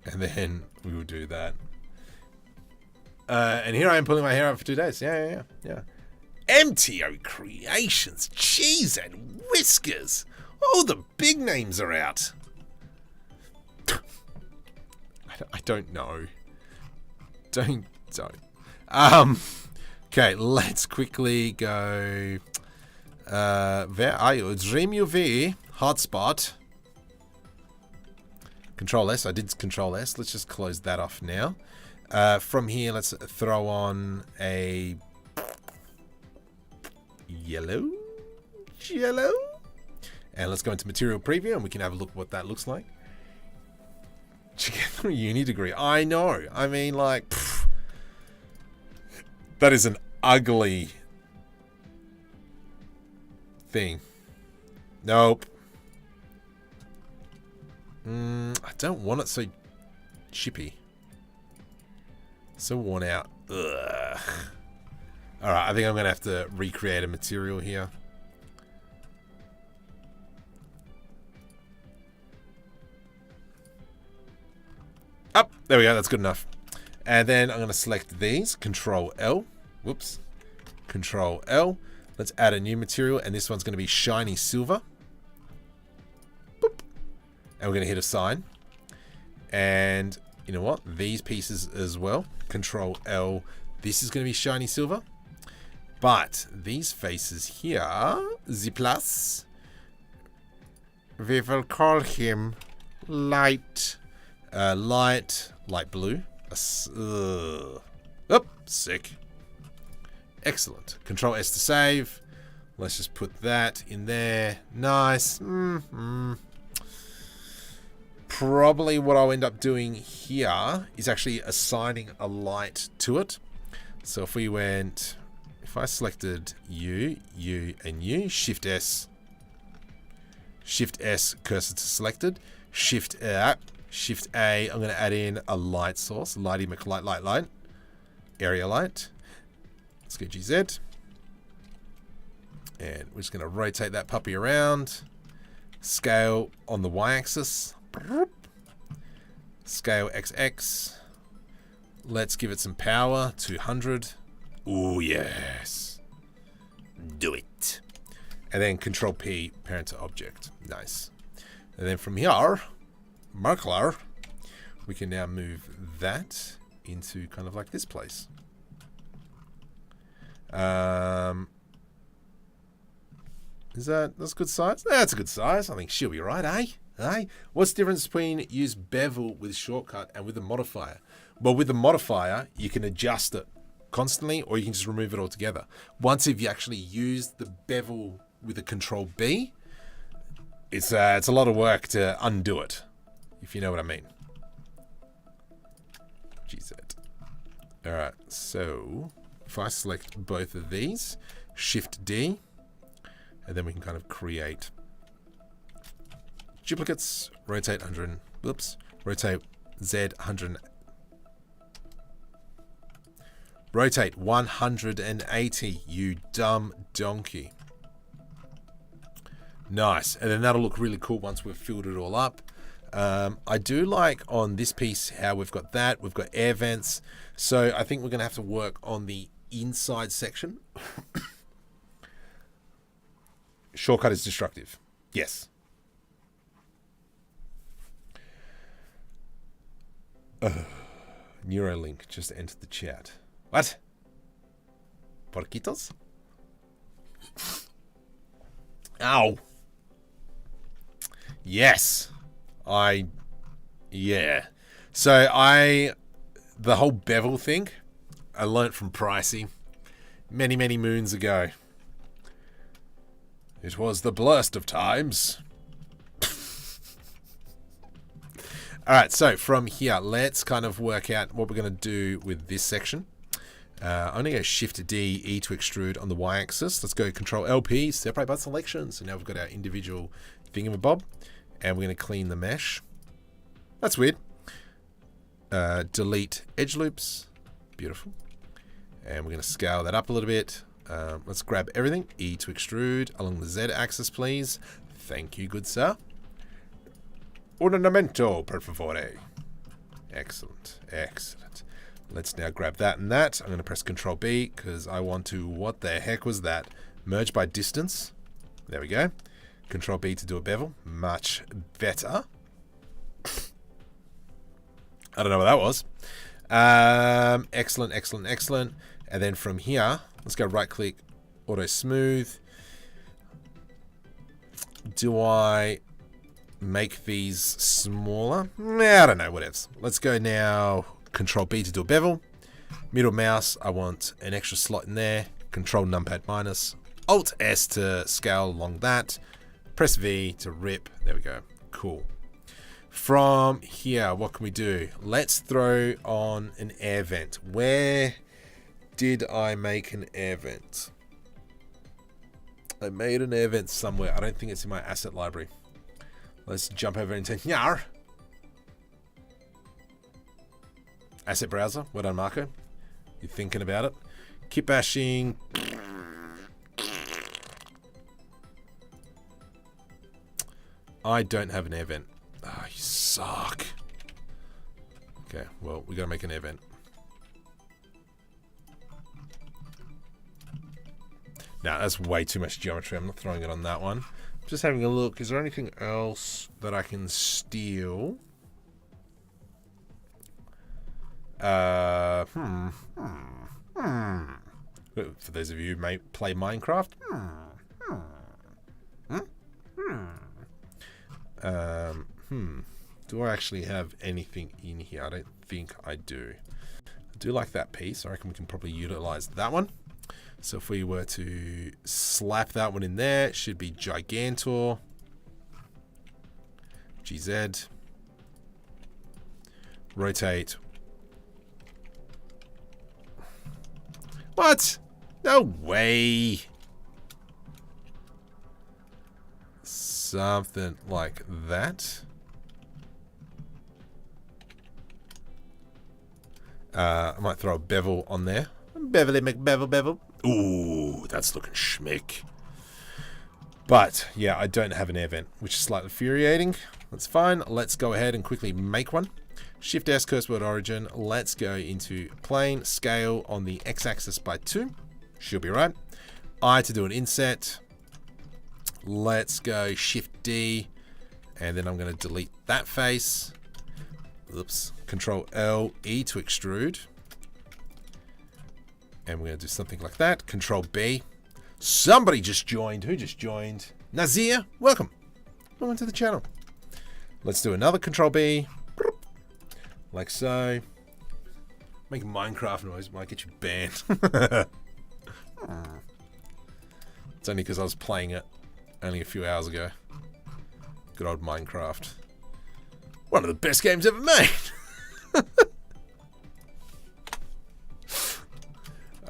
And then we will do that. And here I am pulling my hair out for 2 days. Yeah. MTO Creations, cheese and whiskers. All the big names are out. I don't know. Don't. Okay, let's quickly go. Where are you? DreamUV hotspot. Control S. I did Control S. Let's just close that off now. From here, let's throw on a yellow. And let's go into material preview and we can have a look at what that looks like. Together a uni degree. I know. I mean, like, that is an ugly thing. Nope. I don't want it so chippy. So worn out. Ugh. Alright, I think I'm going to have to recreate a material here. Up, there we go, that's good enough. And then I'm going to select these, Control L. Whoops. Control L. Let's add a new material, and this one's going to be shiny silver. Boop. And we're going to hit assign. And you know what? These pieces as well. Control L. This is going to be shiny silver. But these faces here, the plus, we will call him light blue. Oh, sick. Excellent. Control S to save. Let's just put that in there. Nice. Probably what I'll end up doing here is actually assigning a light to it. So if we went, if I selected U, and U, Shift S, cursor to selected, Shift A, I'm going to add in a light source, lighty McLight, area light. Let's go GZ. And we're just going to rotate that puppy around. Scale on the Y-axis. Scale XX. Let's give it some power, 200. Oh, yes. Do it. And then Control P, parent to object. Nice. And then from here, Marklar, we can now move that into kind of like this place. That's a good size? That's a good size. I think she'll be right, eh? What's the difference between use bevel with shortcut and with the modifier? Well, with the modifier, you can adjust it constantly, or you can just remove it altogether. Once if you actually use the bevel with a Control B, it's a lot of work to undo it, if you know what I mean. GZ. All right, so if I select both of these, Shift D, and then we can kind of create duplicates, rotate 100, whoops, rotate Z 100, rotate 180, you dumb donkey. Nice, and then that'll look really cool once we've filled it all up. I do like on this piece how we've got that, we've got air vents, so I think we're going to have to work on the inside section. Shortcut is destructive. Yes. Neuralink just entered the chat. What? Porquitos? Ow. Yes. Yeah. So the whole bevel thing, I learnt from Pricey many, many moons ago. It was the blurst of times. Alright, so from here, let's kind of work out what we're going to do with this section. I'm going to go Shift D, E to extrude on the Y-axis. Let's go Control LP, separate by selection. So now we've got our individual thingamabob. And we're going to clean the mesh. That's weird. Delete edge loops. Beautiful. And we're going to scale that up a little bit. Let's grab everything. E to extrude along the Z axis, please. Thank you, good sir. Ornamento, per favore. Excellent. Excellent. Let's now grab that and that. I'm going to press Control B because I want to... What the heck was that? Merge by distance. There we go. Control B to do a bevel. Much better. I don't know what that was. Excellent, excellent, excellent. And then from here, let's go right click, auto smooth. Do I make these smaller? I don't know, whatever. Let's go now, Control B to do a bevel. Middle mouse, I want an extra slot in there. Control numpad minus. Alt S to scale along that. Press V to rip. There we go. Cool. From here, what can we do? Let's throw on an air vent. Where did I make an air vent? I made an air vent somewhere. I don't think it's in my asset library. Let's jump over into Nyar. Asset browser. Well done, Marco. You're thinking about it. Kitbashing. I don't have an air vent. Oh, you suck. Okay, well, we gotta make an air vent. Now, that's way too much geometry. I'm not throwing it on that one. Just having a look. Is there anything else that I can steal? For those of you who may play Minecraft. Do I actually have anything in here? I don't think I do. I do like that piece. I reckon we can probably utilize that one. So if we were to slap that one in there, it should be Gigantor. GZ. Rotate. What? No way. Something like that. I might throw a bevel on there. Beverly McBevel bevel. Ooh, that's looking schmick. But, yeah, I don't have an air vent, which is slightly infuriating. That's fine. Let's go ahead and quickly make one. Shift S, curse word origin. Let's go into plane, scale on the x-axis by 2. Should be right. I to do an inset. Let's go Shift D. And then I'm going to delete that face. Oops. Control L, E to extrude. And we're going to do something like that. Control B. Somebody just joined. Who just joined? Nazir, welcome. Welcome to the channel. Let's do another Control B. Like so. Make a Minecraft noise. Might get you banned. It's only because I was playing it only a few hours ago. Good old Minecraft. One of the best games ever made.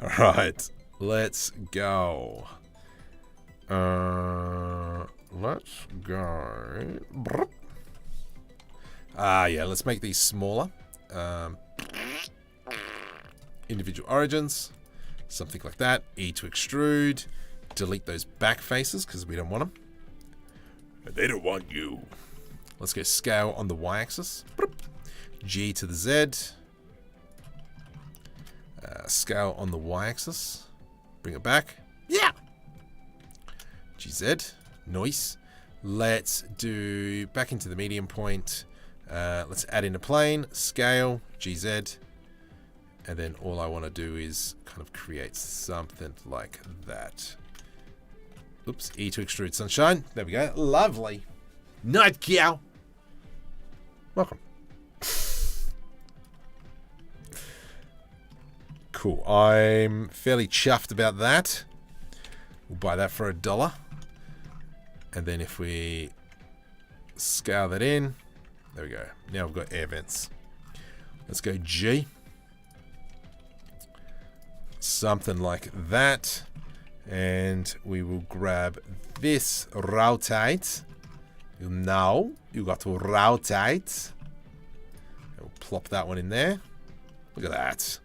Alright, let's go. Let's go. Yeah, let's make these smaller. Individual origins. Something like that. E to extrude. Delete those back faces because we don't want them. They don't want you. Let's go scale on the y-axis. G to the Z. Scale on the y-axis. Bring it back. Yeah. GZ. Nice. Let's do back into the medium point. Let's add in a plane. Scale. GZ. And then all I want to do is kind of create something like that. Oops, E to extrude sunshine. There we go. Lovely. Night cow. Welcome. Cool. I'm fairly chuffed about that. We'll buy that for $1. And then if we scale that in, there we go. Now we've got air vents. Let's go G. Something like that. And we will grab this rotate. Now you got to rotate. We'll plop that one in there. Look at that.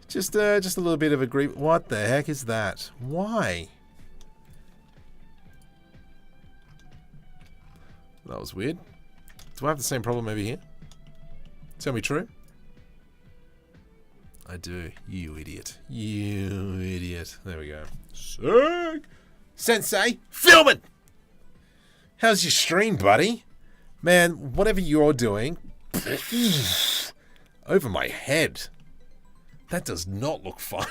Just a little bit of a green. What the heck is that? Why? That was weird. Do I have the same problem over here? Tell me true. I do. You idiot. You idiot. There we go. Sick. Sensei, filming! How's your stream, buddy? Man, whatever you're doing, over my head. That does not look fun.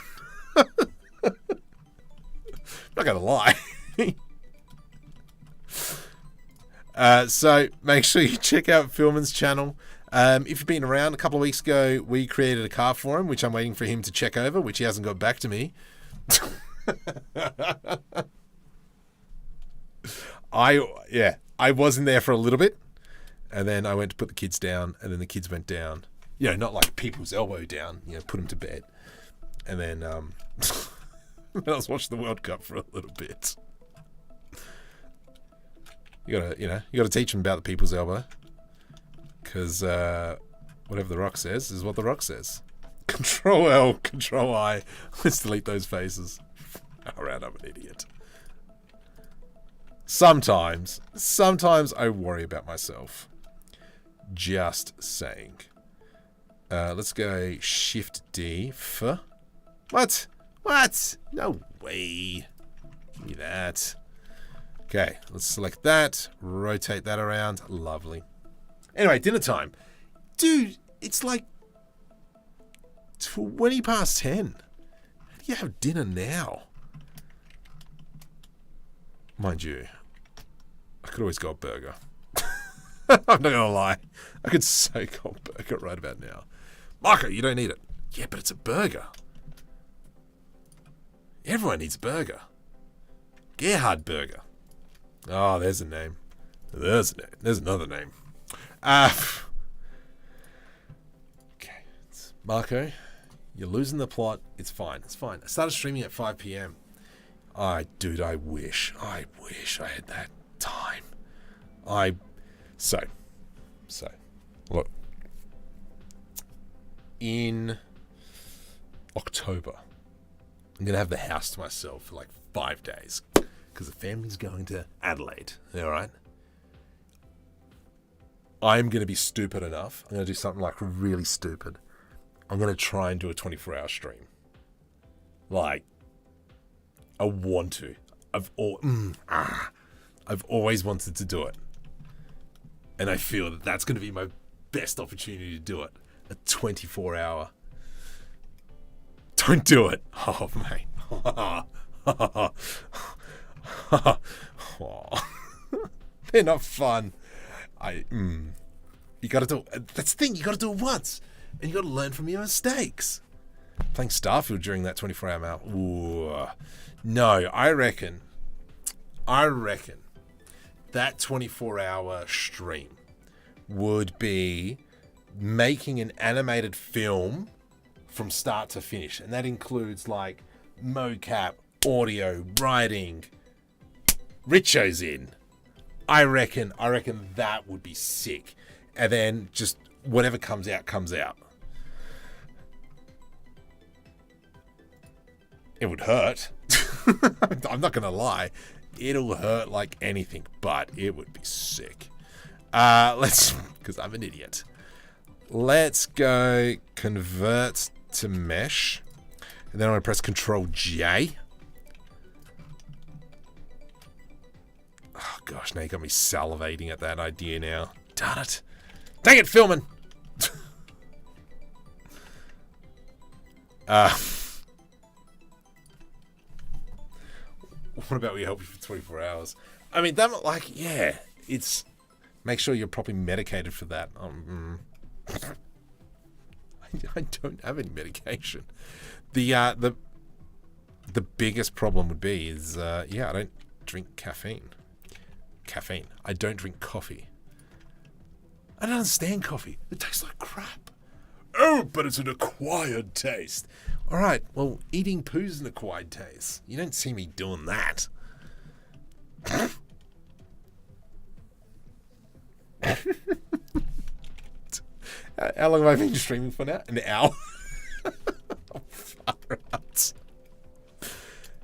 Not gonna lie. So make sure you check out Filman's channel. If you've been around, a couple of weeks ago, we created a car for him, which I'm waiting for him to check over, which he hasn't got back to me. I was in there for a little bit, and then I went to put the kids down, and then the kids went down. You know, not like people's elbow down, you know, put them to bed. And then, I was watching the World Cup for a little bit. You gotta teach them about the people's elbow. Because, whatever the rock says is what the rock says. Control L, Control I. Let's delete those faces. Alright, I'm an idiot. Sometimes I worry about myself. Just saying. Let's go Shift D for... What? No way. Give me that. Okay, let's select that. Rotate that around. Lovely. Anyway, dinner time. Dude, it's like 20 past 10. How do you have dinner now? Mind you, I could always go a burger. I'm not gonna lie. I could so go a burger right about now. Marco, you don't need it. Yeah, but it's a burger. Everyone needs a burger. Gerhard Burger. Oh, there's a name. There's a name. There's another name. Okay. Marco, you're losing the plot. It's fine. It's fine. I started streaming at 5 p.m. Dude, I wish I had that time. So, look. In October, I'm going to have the house to myself for like 5 days. Because the family's going to Adelaide. Alright? I'm going to be stupid enough. I'm going to do something like really stupid. I'm going to try and do a 24-hour stream. Like, I want to. I've always wanted to do it. And I feel that that's going to be my best opportunity to do it. A 24-hour. Don't do it. Oh, mate. They're not fun. You gotta do it. That's the thing, you gotta do it once. And you gotta learn from your mistakes. Playing Starfield during that 24-hour mount. Ooh. No, I reckon that 24-hour stream would be making an animated film from start to finish. And that includes like mocap, audio, writing. Richo's in. I reckon that would be sick. And then just whatever comes out, comes out. It would hurt. I'm not gonna lie. It'll hurt like anything, but it would be sick. Because I'm an idiot. Let's go convert to mesh. And then I'm gonna press Control J. Oh gosh, now you got me salivating at that idea now. Darn it. Dang it, filming! What about we help you for 24 hours? I mean, that, like, yeah, it's... Make sure you're properly medicated for that. I don't have any medication. The biggest problem would be is, yeah, I don't drink caffeine. I don't drink coffee. I don't understand coffee. It tastes like crap. Oh, but it's an acquired taste. All right, well, eating poo's an acquired taste. You don't see me doing that. How long have I been streaming for now? An hour? Oh, far out.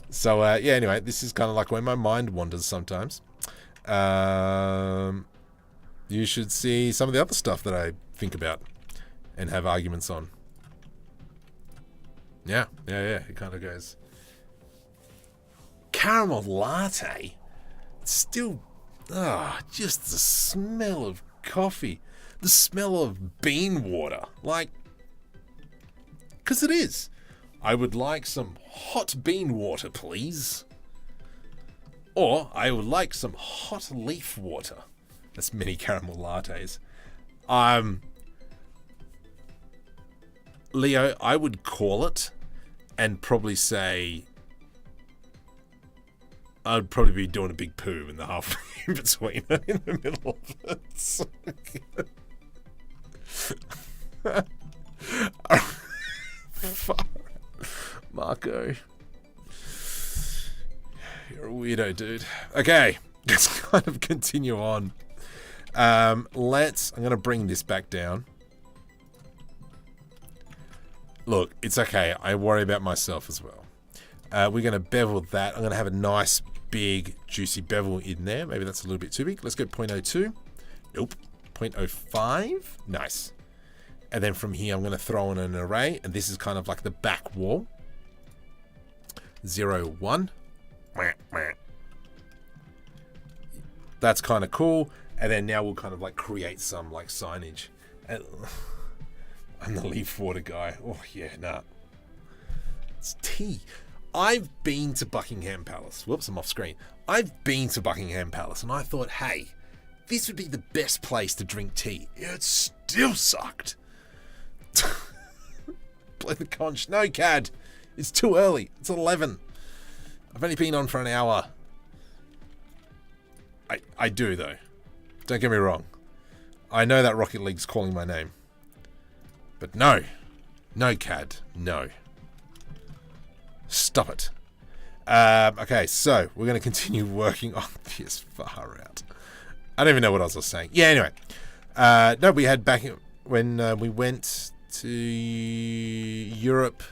So, yeah, anyway, this is kind of like where my mind wanders sometimes. You should see some of the other stuff that I think about and have arguments on. Yeah, it kind of goes. Caramel latte? Still, just the smell of coffee. The smell of bean water. Like, because it is. I would like some hot bean water, please. Or I would like some hot leaf water. That's mini caramel lattes. Leo, I would call it and probably say I'd probably be doing a big poo in the half in between, in the middle of it. Marco, you're a weirdo, dude. Okay, let's kind of continue on. I'm gonna bring this back down. Look, it's okay. I worry about myself as well. We're gonna bevel that. I'm gonna have a nice big juicy bevel in there. Maybe that's a little bit too big. Let's go 0.02. Nope. 0.05. Nice. And then from here, I'm going to throw in an array. And this is kind of like the back wall. 0, 1. That's kind of cool. And then now we'll kind of like create some like signage. I'm the leaf water guy. Oh, yeah, nah. It's tea. I've been to Buckingham Palace. Whoops, I'm off screen. I've been to Buckingham Palace and I thought, hey, this would be the best place to drink tea. It still sucked. Play the conch. No, Cad. It's too early. It's 11. I've only been on for an hour. I do, though. Don't get me wrong. I know that Rocket League's calling my name. But no. No, Cad. No. Stop it. Okay, so we're going to continue working on this far out. I don't even know what else I was saying. Yeah, anyway. No, we had back when we went to Europe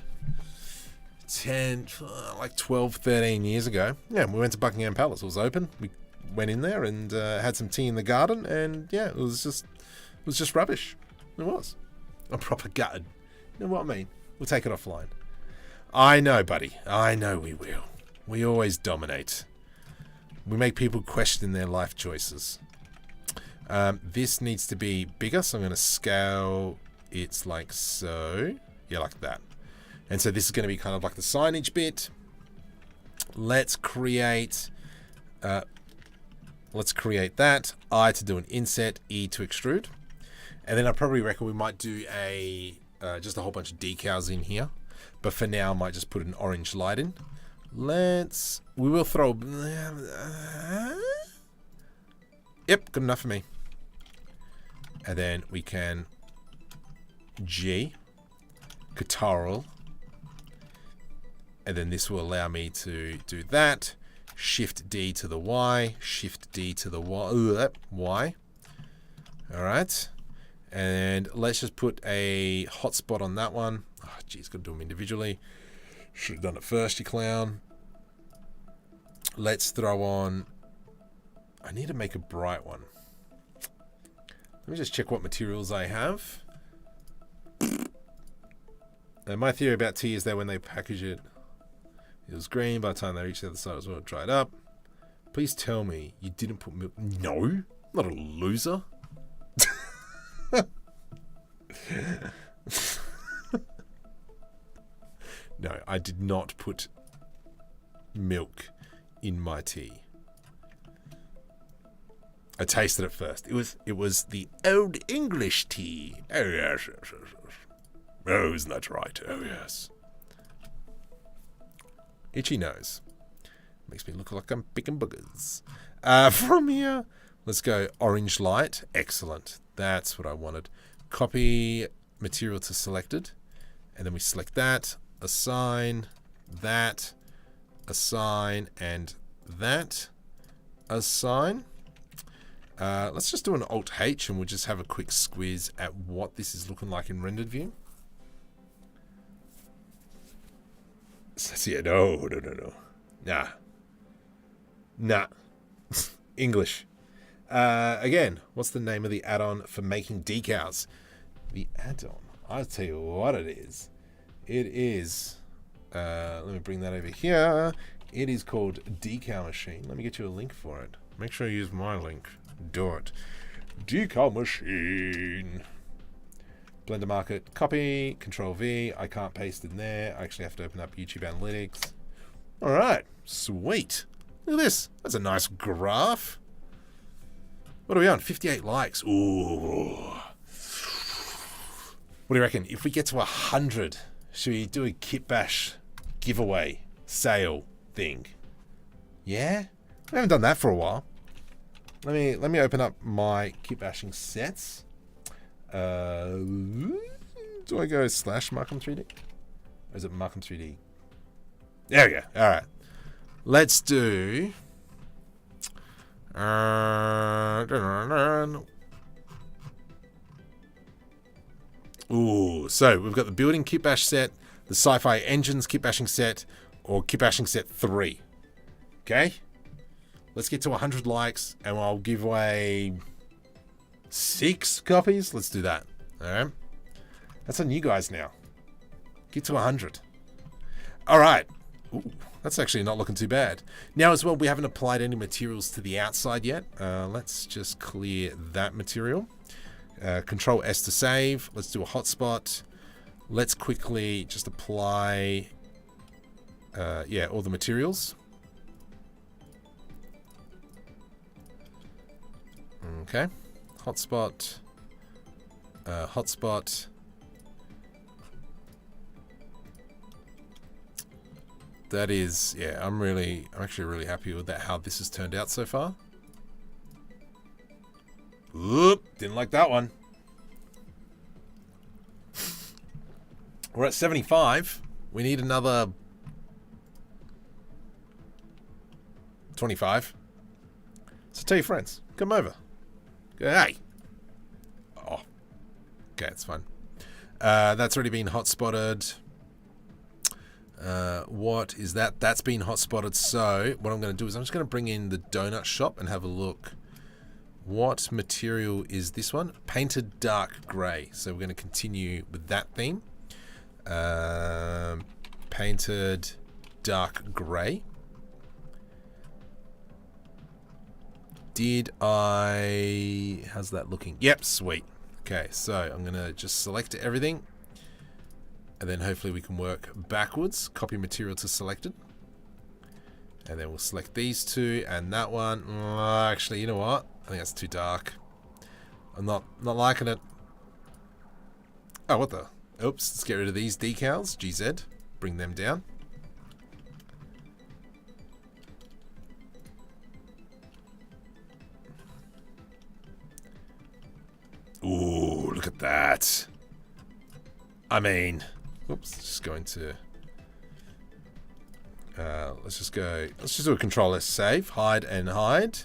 12, 13 years ago. Yeah, we went to Buckingham Palace. It was open. We went in there and had some tea in the garden, and yeah, it was just rubbish. It was. I'm proper gutted. You know what I mean? We'll take it offline. I know, buddy. I know we will. We always dominate. We make people question their life choices. This needs to be bigger, so I'm going to scale it like so. Yeah, like that. And so this is going to be kind of like the signage bit. Let's create that. I to do an inset, E to extrude. And then I probably reckon we might do just a whole bunch of decals in here. But for now, I might just put an orange light in. We will throw... Yep, good enough for me. And then we can G, Catarl. And then this will allow me to do that. Shift D to the Y, Shift D to the Y. All right. And let's just put a hotspot on that one. Oh, geez, got to do them individually. Should have done it first, you clown. Let's throw on... I need to make a bright one. Let me just check what materials I have. And my theory about tea is that when they package it, it was green. By the time they reached the other side, it was all dried up. Please tell me you didn't put milk. No, I'm not a loser. No, I did not put milk in my tea. I tasted it first. It was the Old English tea. Oh yes, yes, yes, yes. Oh, isn't that right? Oh yes. Itchy nose. Makes me look like I'm picking boogers. From here, let's go orange light. Excellent. That's what I wanted. Copy material to selected. And then we select that, assign, that, assign, and that, assign. Let's just do an Alt-H and we'll just have a quick squeeze at what this is looking like in rendered view. So, yeah, no. Nah. English. Again, what's the name of the add-on for making decals? The add-on. I'll tell you what it is. It is... let me bring that over here. It is called Decal Machine. Let me get you a link for it. Make sure you use my link. Do it. Decal Machine. Blender Market. Copy. Control V. I can't paste in there. I actually have to open up YouTube Analytics. Alright. Sweet. Look at this. That's a nice graph. What are we on? 58 likes. Ooh. What do you reckon? If we get to 100, should we do a Kitbash giveaway sale thing? Yeah? We haven't done that for a while. Let me open up my Kitbashing sets. Do I go / Markham 3D? Or is it Markham 3D? There we go. Alright. Let's do... Ooh, so we've got the building Kitbash set, the Sci-Fi engines Kitbashing set, or Kitbashing set 3. Okay? Let's get to 100 likes, and I'll give away 6 copies. Let's do that. Alright? That's on you guys now. Get to 100. Alright. Ooh, that's actually not looking too bad. Now as well, we haven't applied any materials to the outside yet. Let's just clear that material. Control S to save. Let's do a hotspot. Let's quickly just apply all the materials. Okay. Hotspot. Hotspot. That is, yeah, I'm actually really happy with that, how this has turned out so far. Oop, didn't like that one. We're at 75. We need another 25. So tell your friends, come over. Go, hey. Oh, okay, it's fine. That's already been hotspotted. What is that? That's been hotspotted. So what I'm going to do is I'm just going to bring in the donut shop and have a look. What material is this one? Painted dark grey. So we're going to continue with that theme. Painted dark grey. How's that looking? Yep, sweet. Okay, so I'm going to just select everything. And then hopefully we can work backwards. Copy material to selected. And then we'll select these two and that one. Oh, actually, you know what? I think that's too dark. I'm not liking it. Oh, what the? Oops, let's get rid of these decals. GZ. Bring them down. Ooh, look at that. I mean... Oops, just going to... let's just do a Control S save. Hide and hide.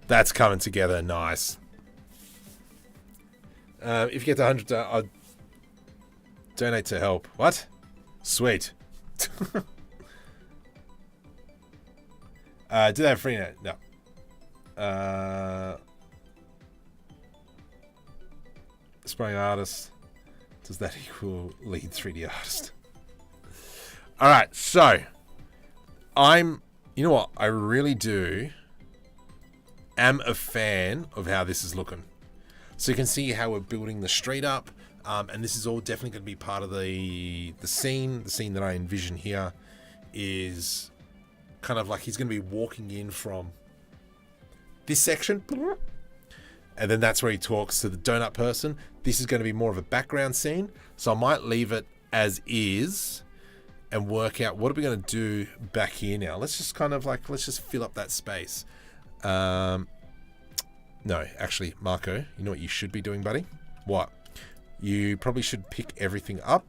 That's coming together. Nice. If you get to 100, I'll donate to help. What? Sweet. Do they have free net? No. Spraying artist. Does that equal lead 3D artist? Alright, so you know what? I really am a fan of how this is looking. So you can see how we're building the street up. And this is all definitely going to be part of the scene. The scene that I envision here is kind of like he's going to be walking in from this section. And then that's where he talks to the donut person. This is going to be more of a background scene. So I might leave it as is and work out what are we going to do back here now. Let's just kind of like, let's just fill up that space. No, actually, Marco, you know what you should be doing, buddy? What? You probably should pick everything up.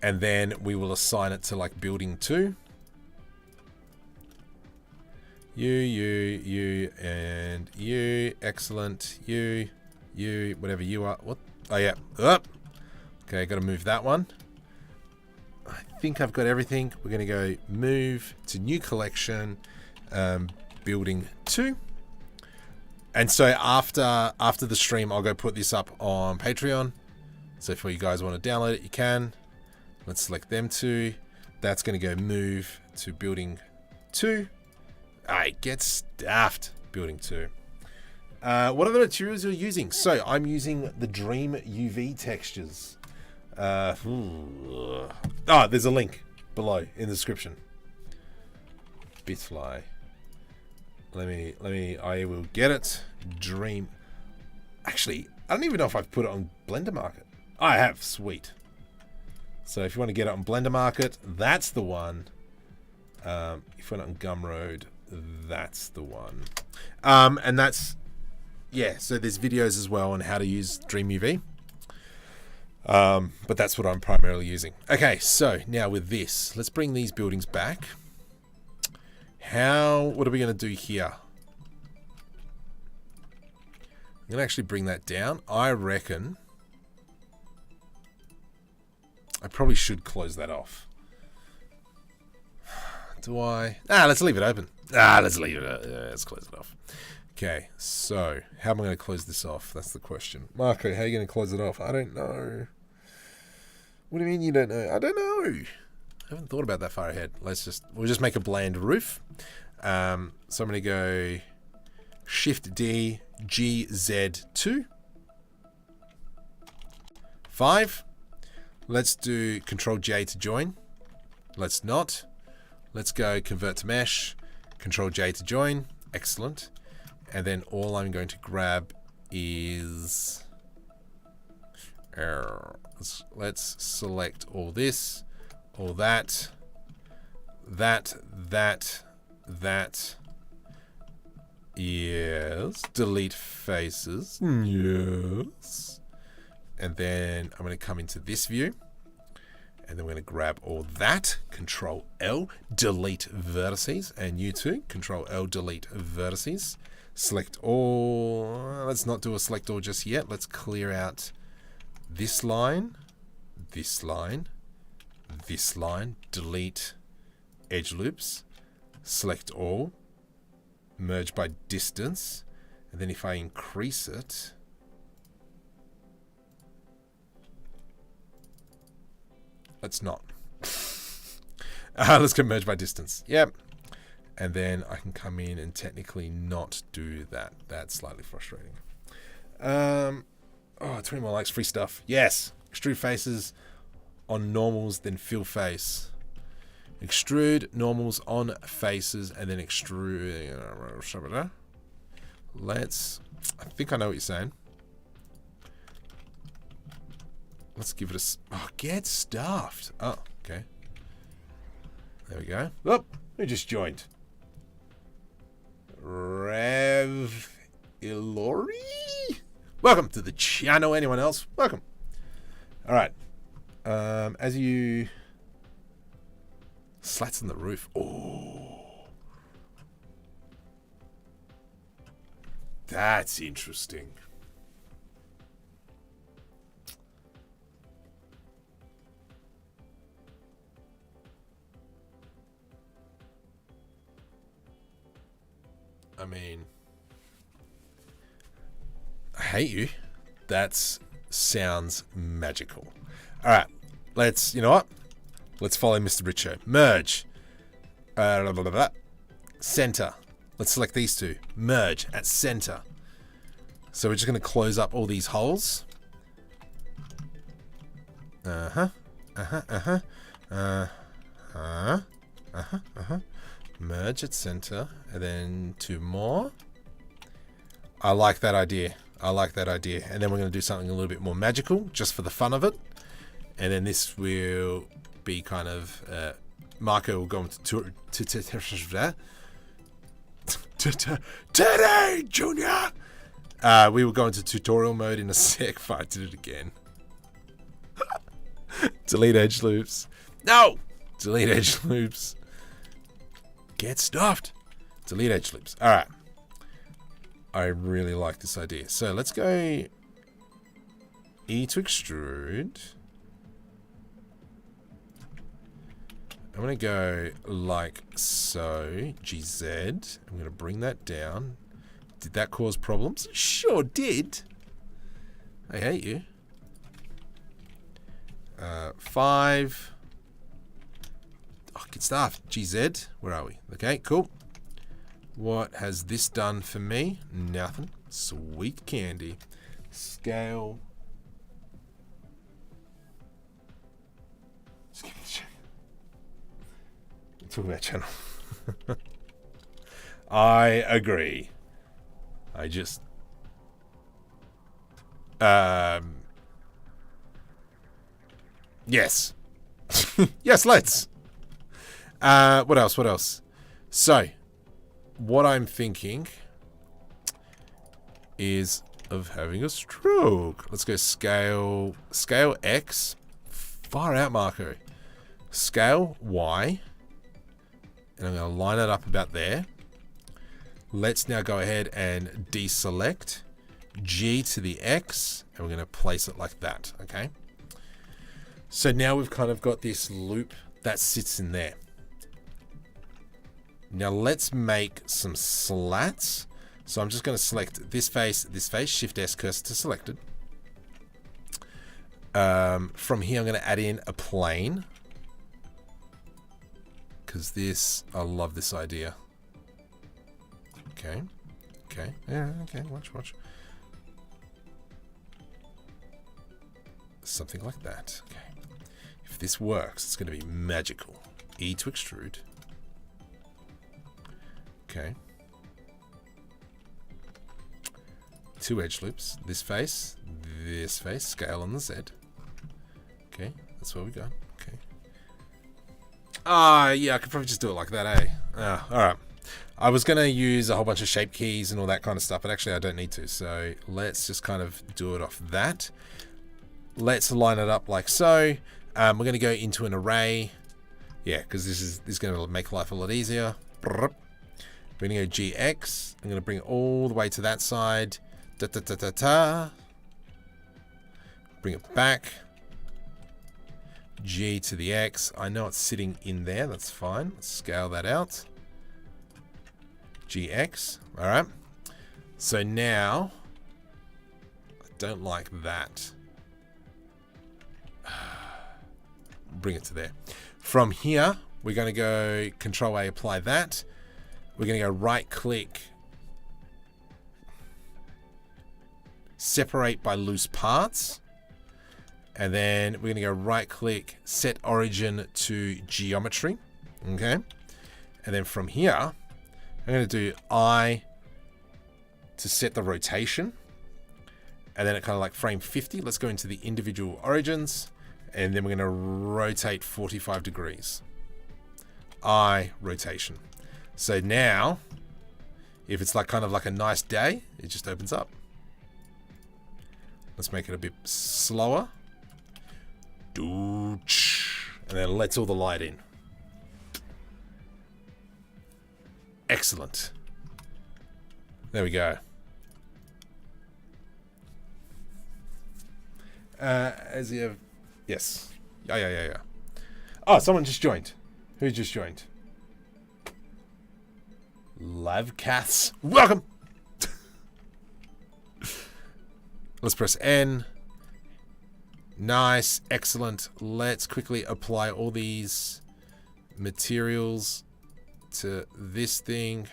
And then we will assign it to like building 2. You, and you. Excellent. You, whatever you are. What? Oh, yeah. Up. Okay, got to move that one. I think I've got everything. We're going to go move to new collection, building 2. And so after the stream, I'll go put this up on Patreon. So if you guys want to download it, you can. Let's select them 2. That's going to go move to building 2. I get stuffed. Building 2. What are the materials you're using? So I'm using the DreamUV textures. There's a link below in the description. Bitfly. I will get it. Dream. Actually, I don't even know if I've put it on Blender Market. I have. Sweet. So if you want to get it on Blender Market, that's the one. If you want it on Gumroad, that's the one. And that's, yeah, so there's videos as well on how to use DreamUV. But that's what I'm primarily using. Okay, so now with this, let's bring these buildings back. What are we going to do here? I'm going to actually bring that down. I reckon I probably should close that off. Do I? Let's leave it open. Let's leave it. Let's close it off. Okay, so how am I going to close this off? That's the question. Marco, how are you going to close it off? I don't know. What do you mean you don't know? I don't know. I haven't thought about that far ahead. We'll just make a bland roof. So I'm going to go Shift D, G, Z 2. 5. Let's do Control J to join. Let's not. Let's go convert to mesh. Control J to join. Excellent. And then all I'm going to grab is... let's select all this, all that, that. Yes. Delete faces. Yes. And then I'm going to come into this view. And then we're going to grab all that. Control L, delete vertices. And you too. Control L, delete vertices. Select all. Let's not do a select all just yet. Let's clear out this line, this line, this line. Delete edge loops. Select all. Merge by distance. And then if I increase it, let's not. Let's go merge by distance. Yep. And then I can come in and technically not do that. That's slightly frustrating. 20 more likes, free stuff. Yes. Extrude faces on normals, then fill face. Extrude normals on faces, and then extrude. I think I know what you're saying. Let's give it get stuffed. Oh, okay. There we go. Oh, who just joined? Rev Ilori? Welcome to the channel. Anyone else? Welcome. All right. As you... Slats on the roof. Oh. That's interesting. I mean, I hate you. That sounds magical. All right, you know what? Let's follow Mr. Richo. Merge. Center. Let's select these two. Merge at center. So we're just going to close up all these holes. Merge at center, and then 2 more. I like that idea. I like that idea. And then we're going to do something a little bit more magical, just for the fun of it. And then this will be kind of... Marco will go into... Today, Junior! We will go into tutorial mode in a sec. If I did it again. Delete edge loops. No! Delete edge loops. Get stuffed. Delete edge loops. Alright. I really like this idea. So let's go E to extrude. I'm going to go like so. GZ. I'm going to bring that down. Did that cause problems? Sure did. I hate you. 5. Oh, good stuff. GZ. Where are we? Okay, cool. What has this done for me? Nothing. Sweet candy. Scale. Skip the channel. Talk about channel. I agree. I just... Yes. Yes, let's. What else? What else? So, what I'm thinking is of having a stroke. Let's go scale. Scale X. Far out, Marco. Scale Y. And I'm going to line it up about there. Let's now go ahead and deselect G to the X. And we're going to place it like that. Okay. So now we've kind of got this loop that sits in there. Now let's make some slats. So I'm just going to select this face, Shift S, cursor to selected. From here I'm going to add in a plane. Because this, I love this idea. Okay. Okay. Yeah, okay, watch. Something like that. Okay. If this works, it's going to be magical. E to extrude. Okay. 2 edge loops. This face, scale on the Z. Okay, that's where we go. Okay. Yeah, I could probably just do it like that, eh? Alright. I was going to use a whole bunch of shape keys and all that kind of stuff, but actually I don't need to. So let's just kind of do it off that. Let's line it up like so. We're going to go into an array. Yeah, because this is going to make life a lot easier. We're going to go GX. I'm going to bring it all the way to that side. Bring it back. G to the X. I know it's sitting in there. That's fine. Let's scale that out. GX. All right. So now, I don't like that. Bring it to there. From here, we're going to go Control A, apply that. We're going to go right click, separate by loose parts. And then we're going to go right click, set origin to geometry. Okay. And then from here, I'm going to do I to set the rotation. And then it kind of like frame 50. Let's go into the individual origins. And then we're going to rotate 45 degrees. I rotation. So now, if it's like kind of like a nice day, it just opens up. Let's make it a bit slower. And then lets all the light in. Excellent. There we go. As you have... Yes. Yeah. Oh, someone just joined. Who just joined? Live Cats. Welcome! Let's press N. Nice. Excellent. Let's quickly apply all these materials to this thing.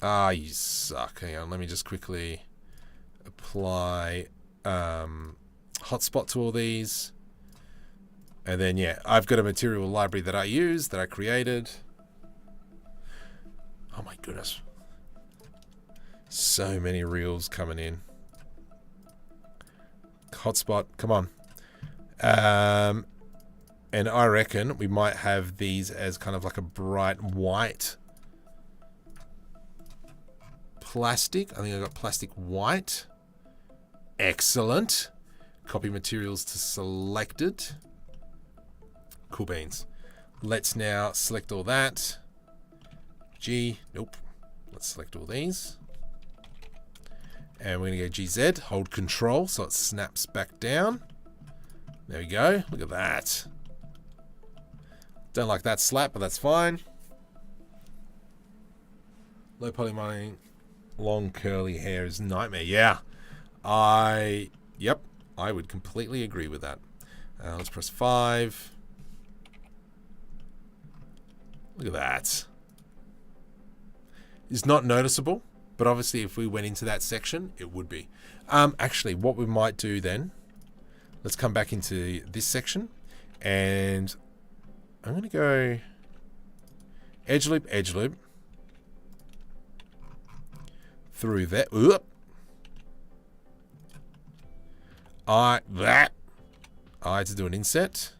Ah, you suck. Hang on. Let me just quickly apply hotspot to all these. And then, yeah, I've got a material library that I use, that I created. Oh my goodness. So many reels coming in. Hotspot, come on. And I reckon we might have these as kind of like a bright white plastic. I think I got plastic white. Excellent. Copy materials to selected. Cool beans. Let's now select all that. G, nope. Let's select all these. And we're going to go GZ, hold control so it snaps back down. There we go. Look at that. Don't like that slap, but that's fine. Low poly mining, long curly hair is nightmare. Yeah. Yep, I would completely agree with that. Let's press 5. Look at that. It's not noticeable, but obviously if we went into that section, it would be. Actually, what we might do then, let's come back into this section, and I'm going to go edge loop, through that. Oop. I had to do an inset.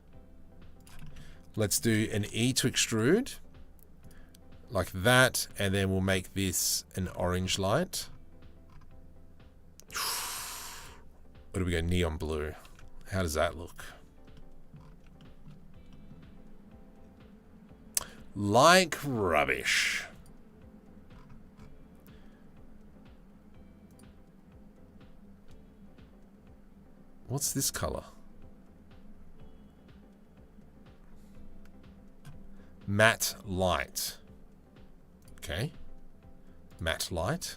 Let's do an E to extrude. Like that, and then we'll make this an orange light. What do we go? Neon blue. How does that look? Like rubbish. What's this color? Matte light. Okay. Matte light.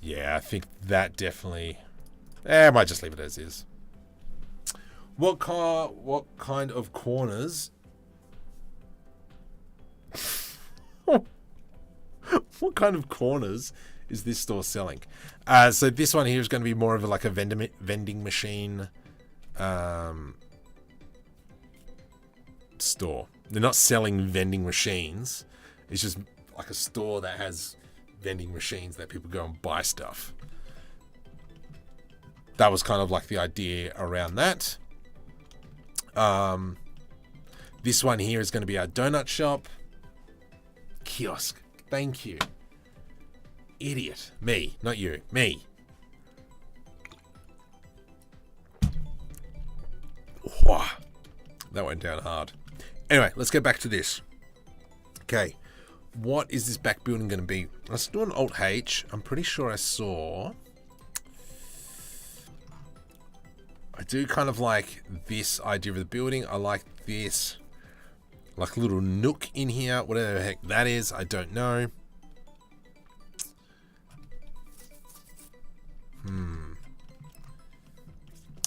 Yeah, I think that definitely... I might just leave it as is. What kind of corners... What kind of corners is this store selling? So this one here is going to be more of like a vending machine store. They're not selling vending machines. It's just like a store that has vending machines that people go and buy stuff. That was kind of like the idea around that. This one here is going to be our donut shop. Kiosk. Thank you. Idiot. Me. Not you. Me. Whoa. That went down hard. Anyway, let's get back to this. Okay. What is this back building going to be? Let's do an Alt H. I'm pretty sure I saw... I do kind of like this idea of the building. I like this like little nook in here. Whatever the heck that is, I don't know.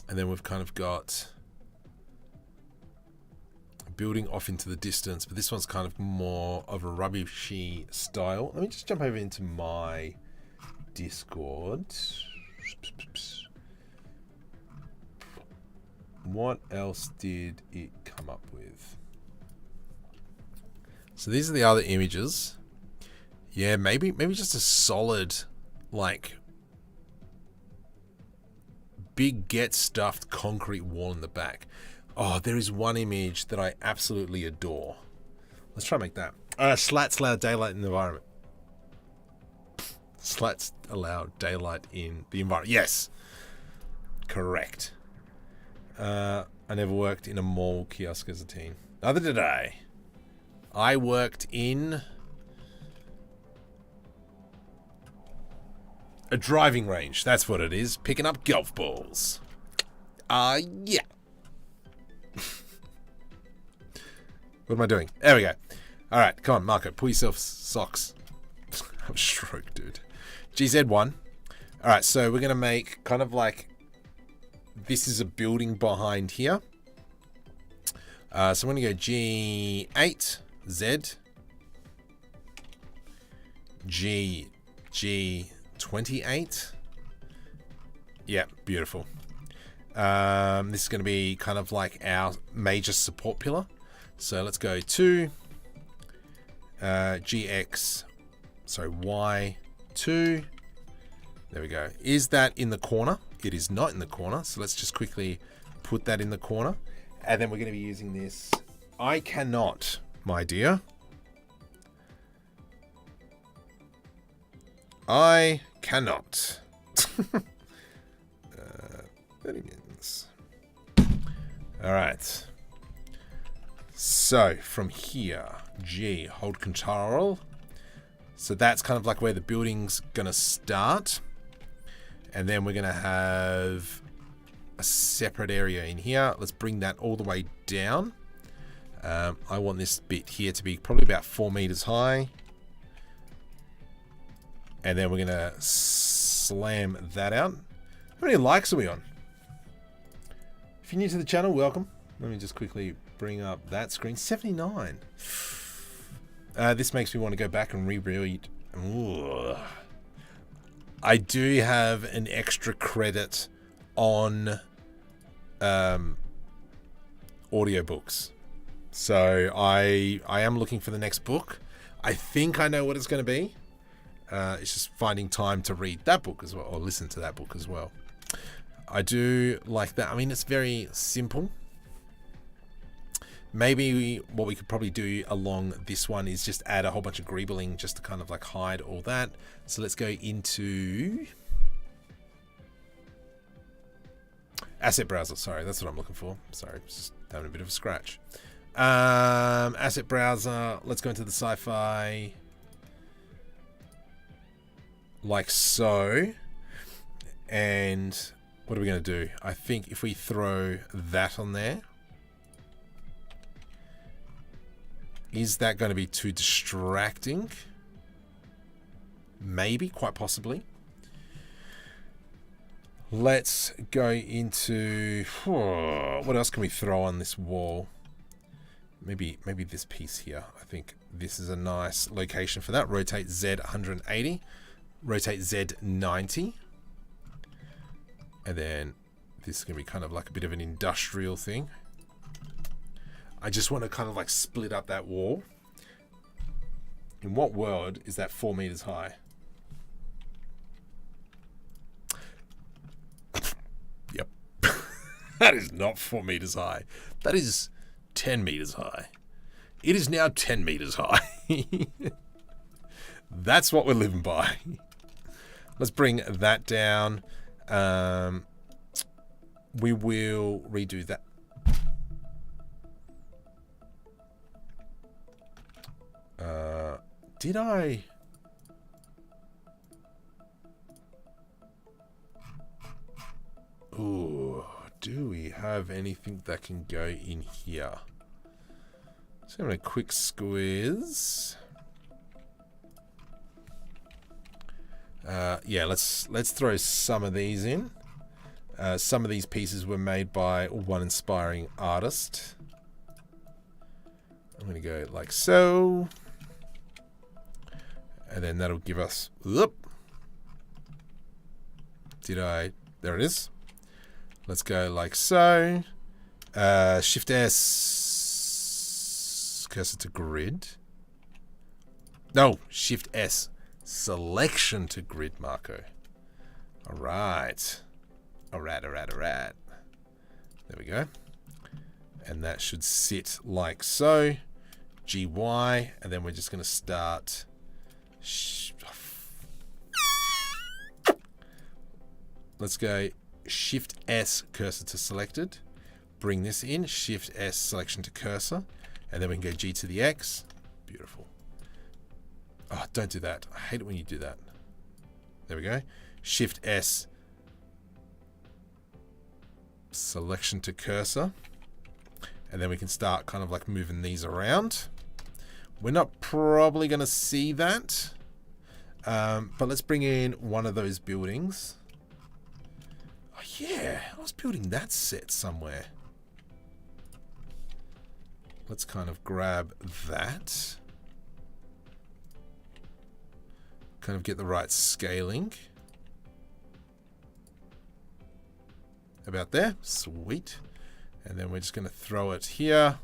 And then we've kind of got a building off into the distance, but this one's kind of more of a rubbishy style. Let me just jump over into my Discord. What else did it come up with? So these are the other images. Yeah, maybe just a solid, like, big get stuffed concrete wall in the back. Oh, there is one image that I absolutely adore. Let's try and make that. Slats allow daylight in the environment. Slats allow daylight in the environment. Yes. Correct. I never worked in a mall kiosk as a teen. Neither did I. I worked in a driving range. That's what it is. Picking up golf balls. Yeah. What am I doing? There we go. All right, come on, Marco. Pull yourself socks. I'm a stroke, dude. GZ1. All right, so we're going to make kind of like... This is a building behind here. So I'm going to go G8, Z, G28. Yeah, beautiful. This is going to be kind of like our major support pillar. So let's go to Y2. There we go. Is that in the corner? It is not in the corner. So let's just quickly put that in the corner. And then we're going to be using this. I cannot, my dear. I cannot. 30 minutes. All right. So from here, G, hold control. So that's kind of like where the building's gonna start. And then we're gonna have a separate area in here. Let's bring that all the way down. I want this bit here to be probably about 4 meters high. And then we're gonna slam that out. How many likes are we on? If you're new to the channel, welcome. Let me just quickly bring up that screen. 79. This makes me want to go back and reread. Ooh. I do have an extra credit on audiobooks. So I am looking for the next book. I think I know what it's going to be. It's just finding time to read that book as well, or listen to that book as well. I do like that. I mean, it's very simple. Maybe what we could probably do along this one is just add a whole bunch of greebling just to kind of like hide all that. So let's go into asset browser. Sorry, that's what I'm looking for. Sorry, just having a bit of a scratch. Asset browser. Let's go into the Scifi. Like so. And what are we going to do? I think if we throw that on there, is that going to be too distracting? Maybe, quite possibly. Let's go into what else can we throw on this wall? Maybe this piece here. I think this is a nice location for that. Rotate Z 180. Rotate Z 90. And then this is going to be kind of like a bit of an industrial thing. I just want to kind of like split up that wall. In what world is that 4 meters high? Yep. That is not 4 meters high. That is 10 meters high. It is now 10 meters high. That's what we're living by. Let's bring that down. We will redo that. Did I? Ooh, do we have anything that can go in here? Just having a quick squeeze. Yeah, let's throw some of these in. Some of these pieces were made by one inspiring artist. I'm going to go like so. And then that'll give us... Whoop. There it is. Let's go like so. Shift S. Cursor to grid. No, Shift S. Selection to grid, Marco. Alright. Alright. There we go. And that should sit like so. GY. And then we're just going to start... Let's go Shift S, cursor to selected. Bring this in. Shift S, selection to cursor. And then we can go G to the X. Beautiful. Oh, don't do that. I hate it when you do that. There we go. Shift S, selection to cursor. And then we can start kind of like moving these around. We're not probably going to see that. But let's bring in one of those buildings. Oh, yeah. I was building that set somewhere. Let's kind of grab that. Kind of get the right scaling. about there. Sweet. And then we're just going to throw it here.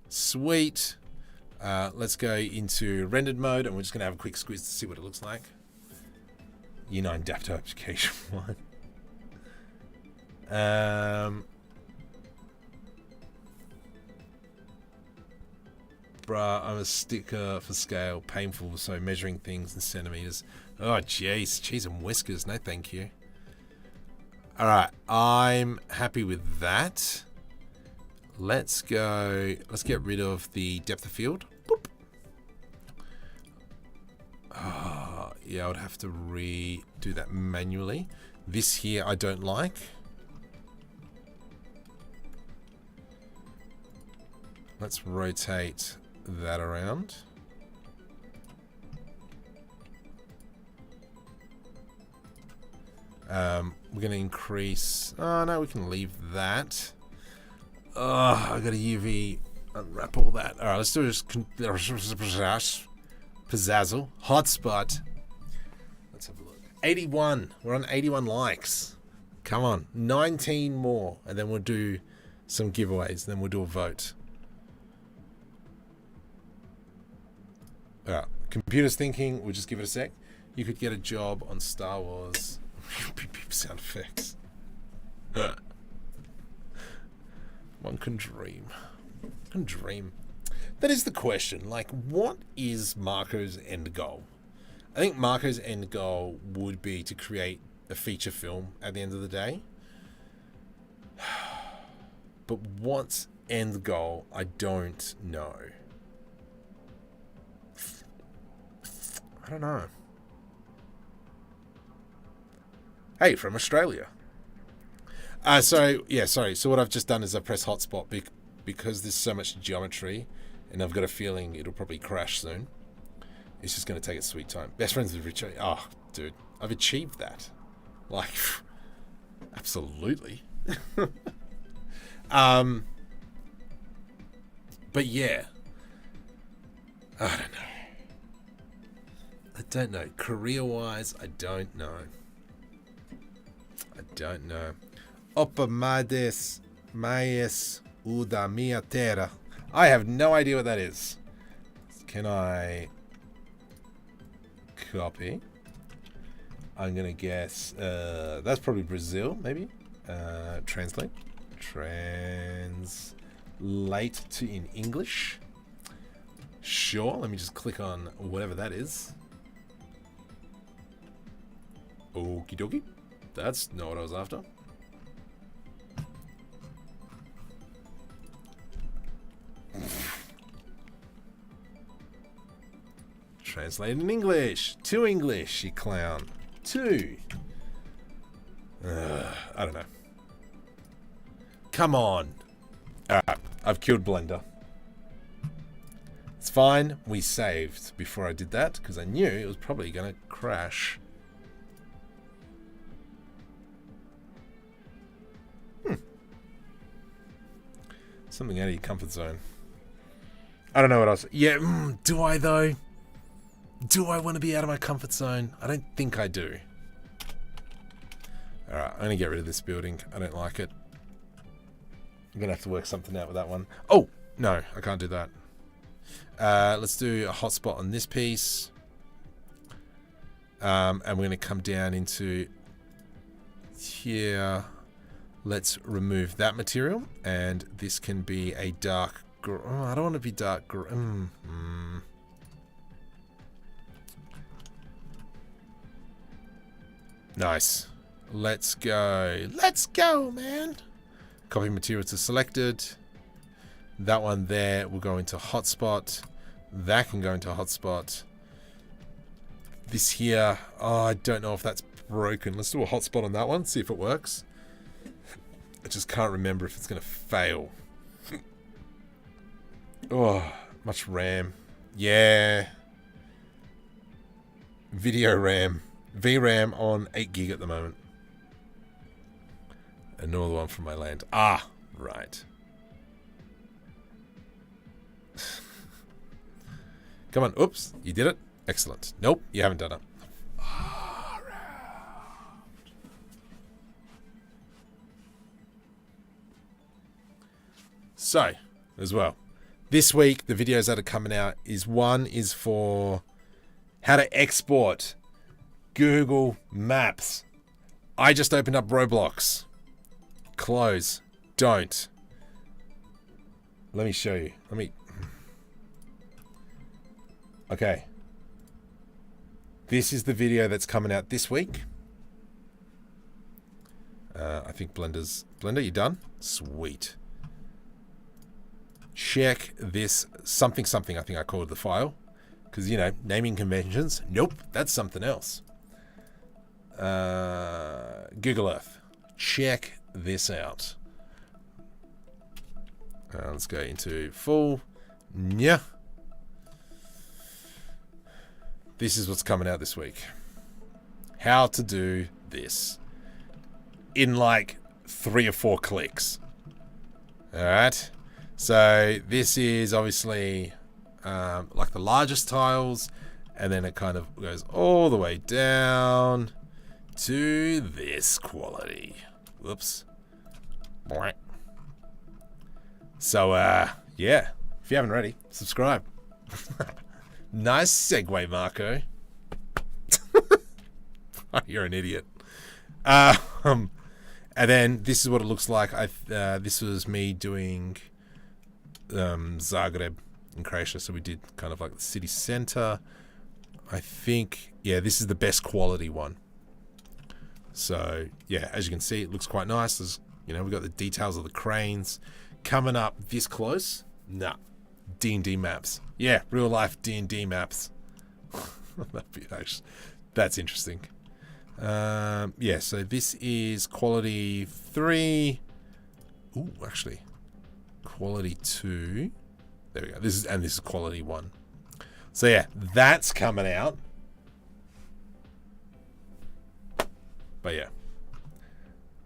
Sweet. Let's go into rendered mode, and we're just going to have a quick squeeze to see what it looks like. Year 9 Dapto application 1. Bruh, I'm a sticker for scale. Painful, so measuring things in centimeters. Oh, jeez. Cheese and whiskers. No, thank you. Alright, I'm happy with that. Let's go. Let's get rid of the depth of field. Boop. Oh, yeah, I would have to redo that manually. This here I don't like. Let's rotate that around. We're going to increase... Oh, no, we can leave that. Oh, I got a UV. Unwrap all that. All right, let's do this. Pizzazzle. Hotspot. Let's have a look. 81. We're on 81 likes. Come on. 19 more. And then we'll do some giveaways. Then we'll do a vote. All right. Computer's thinking. We'll just give it a sec. You could get a job on Star Wars. Beep, beep, sound effects. One can dream. Can dream. That is the question. Like, what is Marco's end goal? I think Marco's end goal would be to create a feature film at the end of the day. But what's end goal? I don't know. I don't know. Hey, from Australia. So what I've just done is I've pressed hotspot because there's so much geometry, and I've got a feeling it'll probably crash soon. It's just going to take its sweet time. Best friends with Richard. Oh, dude, I've achieved that. Like, absolutely. But yeah, I don't know. Career-wise, I don't know. Opa Mades Maies Uda Mia Terra. I have no idea what that is. Can I copy? I'm gonna guess that's probably Brazil, maybe. Translate to in English. Sure, let me just click on whatever that is. Okie dokie. That's not what I was after. Translate in English. To English, you clown. To. I don't know. Come on. Alright, I've killed Blender. It's fine. We saved before I did that because I knew it was probably going to crash. Something out of your comfort zone. I don't know what else. Yeah, do I though? Do I want to be out of my comfort zone? I don't think I do. Alright, I'm going to get rid of this building. I don't like it. I'm going to have to work something out with that one. Oh, no, I can't do that. Let's do a hotspot on this piece. And we're going to come down into here. Let's remove that material, and this can be a dark. Oh, I don't want to be dark. Nice. Let's go. Let's go, man. Copy material to selected. That one there will go into hotspot. That can go into hotspot. This here, oh, I don't know if that's broken. Let's do a hotspot on that one, see if it works. I just can't remember if it's going to fail. Oh, much RAM. Yeah. Video RAM. VRAM on 8 gig at the moment. Another one from my land. Ah, right. Come on. Oops, you did it. Excellent. Nope, you haven't done it. So, as well, this week, the videos that are coming out is for how to export Google Maps. I just opened up Roblox. Close. Don't. Let me show you. Okay. This is the video that's coming out this week. I think Blender, you done? Sweet. Check this something. I think I called the file. Because, you know, naming conventions. Nope, that's something else. Google Earth. Check this out. Let's go into full. Yeah. This is what's coming out this week. How to do this in like 3 or 4 clicks. Alright. So this is obviously like the largest tiles, and then it kind of goes all the way down to this quality. Whoops. So yeah, if you haven't already, subscribe. Nice segue, Marco. You're an idiot. And then this is what it looks like. This was me doing Zagreb in Croatia, so we did kind of like the city center. I think, yeah, this is the best quality one. So yeah, as you can see, it looks quite nice. There's, you know, we've got the details of the cranes coming up this close. Nah, D&D maps. Yeah, real life D&D maps. That's interesting. Yeah, so this is quality 3. Ooh, actually, quality 2. There we go. This is quality 1. So yeah, that's coming out. But yeah,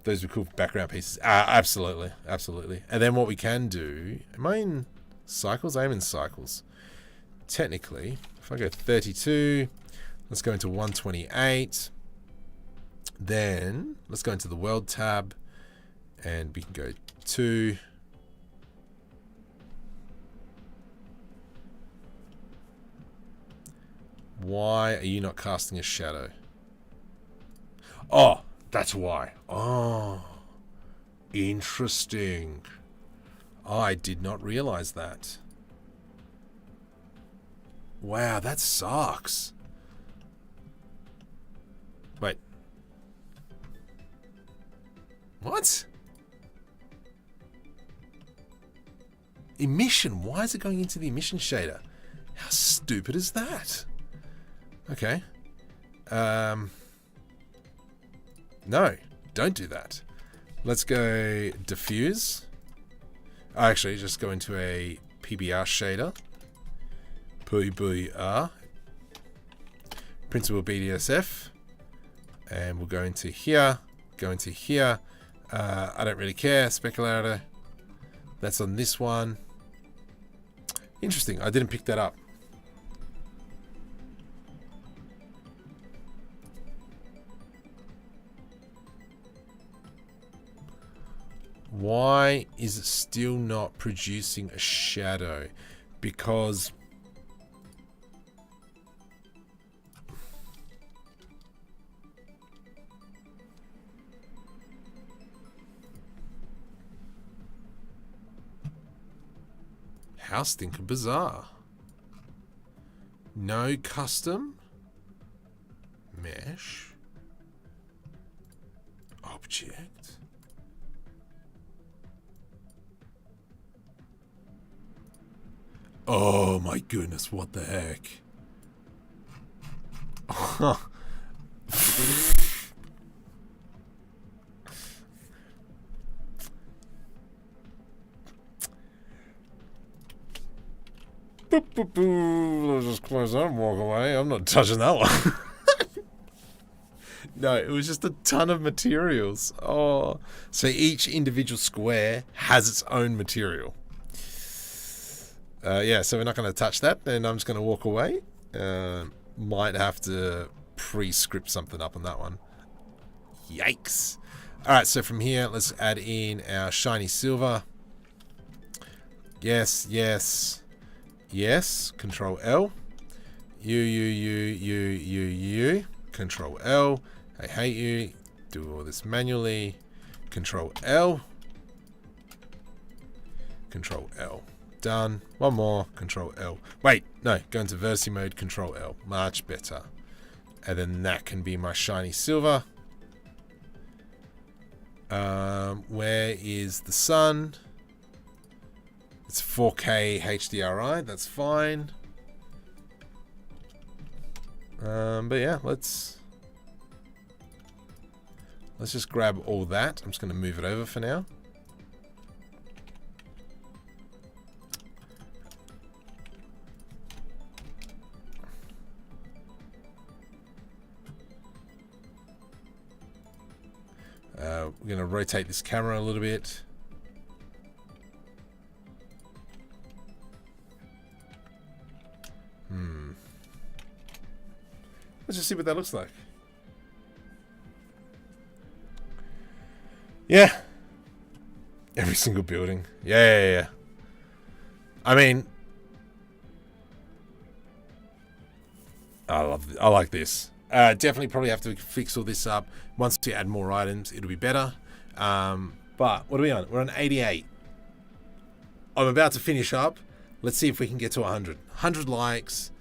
those are cool background pieces. Absolutely. And then what we can do, am I in cycles? I am in cycles. Technically, if I go 32, let's go into 128. Then let's go into the world tab, and we can go 2. Why are you not casting a shadow? Oh, that's why. Oh, interesting. I did not realize that. Wow, that sucks. Wait. What? Emission. Why is it going into the emission shader? How stupid is that? Okay. No, don't do that. Let's go diffuse. Actually, just go into a PBR shader. PBR. Principal BDSF. And we'll go into here. Go into here. I don't really care. Speculator. That's on this one. Interesting. I didn't pick that up. Why is it still not producing a shadow? Because how stinking bizarre. No custom mesh object. Oh my goodness, what the heck? Let's just close that and walk away. I'm not touching that one. No, it was just a ton of materials. Oh, so each individual square has its own material. Yeah, so we're not going to touch that, and I'm just going to walk away. Might have to pre-script something up on that one. Yikes. Alright, so from here, let's add in our shiny silver. Yes, yes. Yes. Control L. You. Control L. I hate you. Do all this manually. Control L. Control L. Done. One more. Control L. Wait, no. Go into versi mode. Control L. Much better. And then that can be my shiny silver. Where is the sun? It's 4K HDRI. That's fine. But yeah, let's just grab all that. I'm just going to move it over for now. We're going to rotate this camera a little bit. Let's just see what that looks like. Yeah. Every single building. Yeah. I mean, I like this. Definitely probably have to fix all this up. Once you add more items, it'll be better. But what are we on? We're on 88. I'm about to finish up. Let's see if we can get to 100. 100 likes.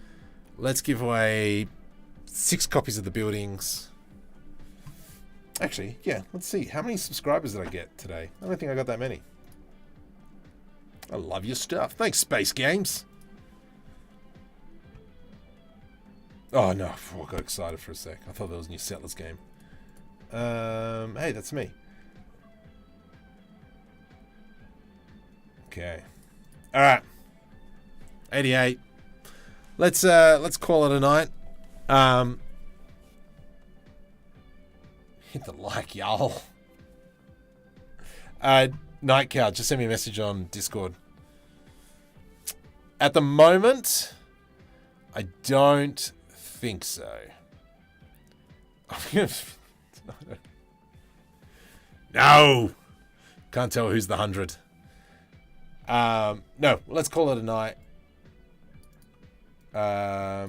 Let's give away 6 copies of the buildings. Actually, yeah, let's see. How many subscribers did I get today? I don't think I got that many. I love your stuff. Thanks, Space Games. Oh, no. I got excited for a sec. I thought that was a new Settlers game. Hey, that's me. Okay. All right. 88. Let's call it a night. Hit the like, y'all. Night Cow, just send me a message on Discord. At the moment, I don't think so. No! Can't tell who's the 100. No, let's call it a night. I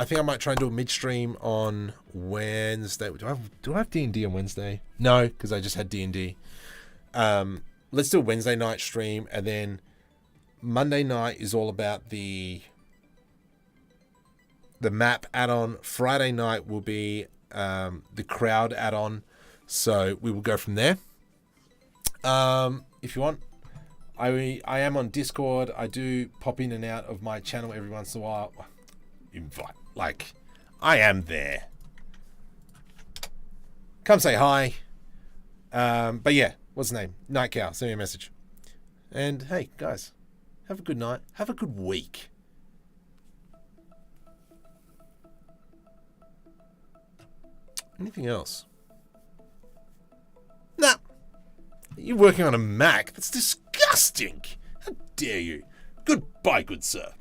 think I might try and do a midstream on Wednesday. Do I have D&D on Wednesday? No, because I just had D&D. Let's do a Wednesday night stream, and then Monday night is all about the map add-on. Friday night will be the crowd add-on. So we will go from there. If you want, I am on Discord. I do pop in and out of my channel every once in a while. Invite, like, I am there. Come say hi. But yeah, what's the name? Night Cow. Send me a message. And hey, guys, have a good night. Have a good week. Anything else? Nah. You're working on a Mac? That's disgusting. How dare you? Goodbye, good sir.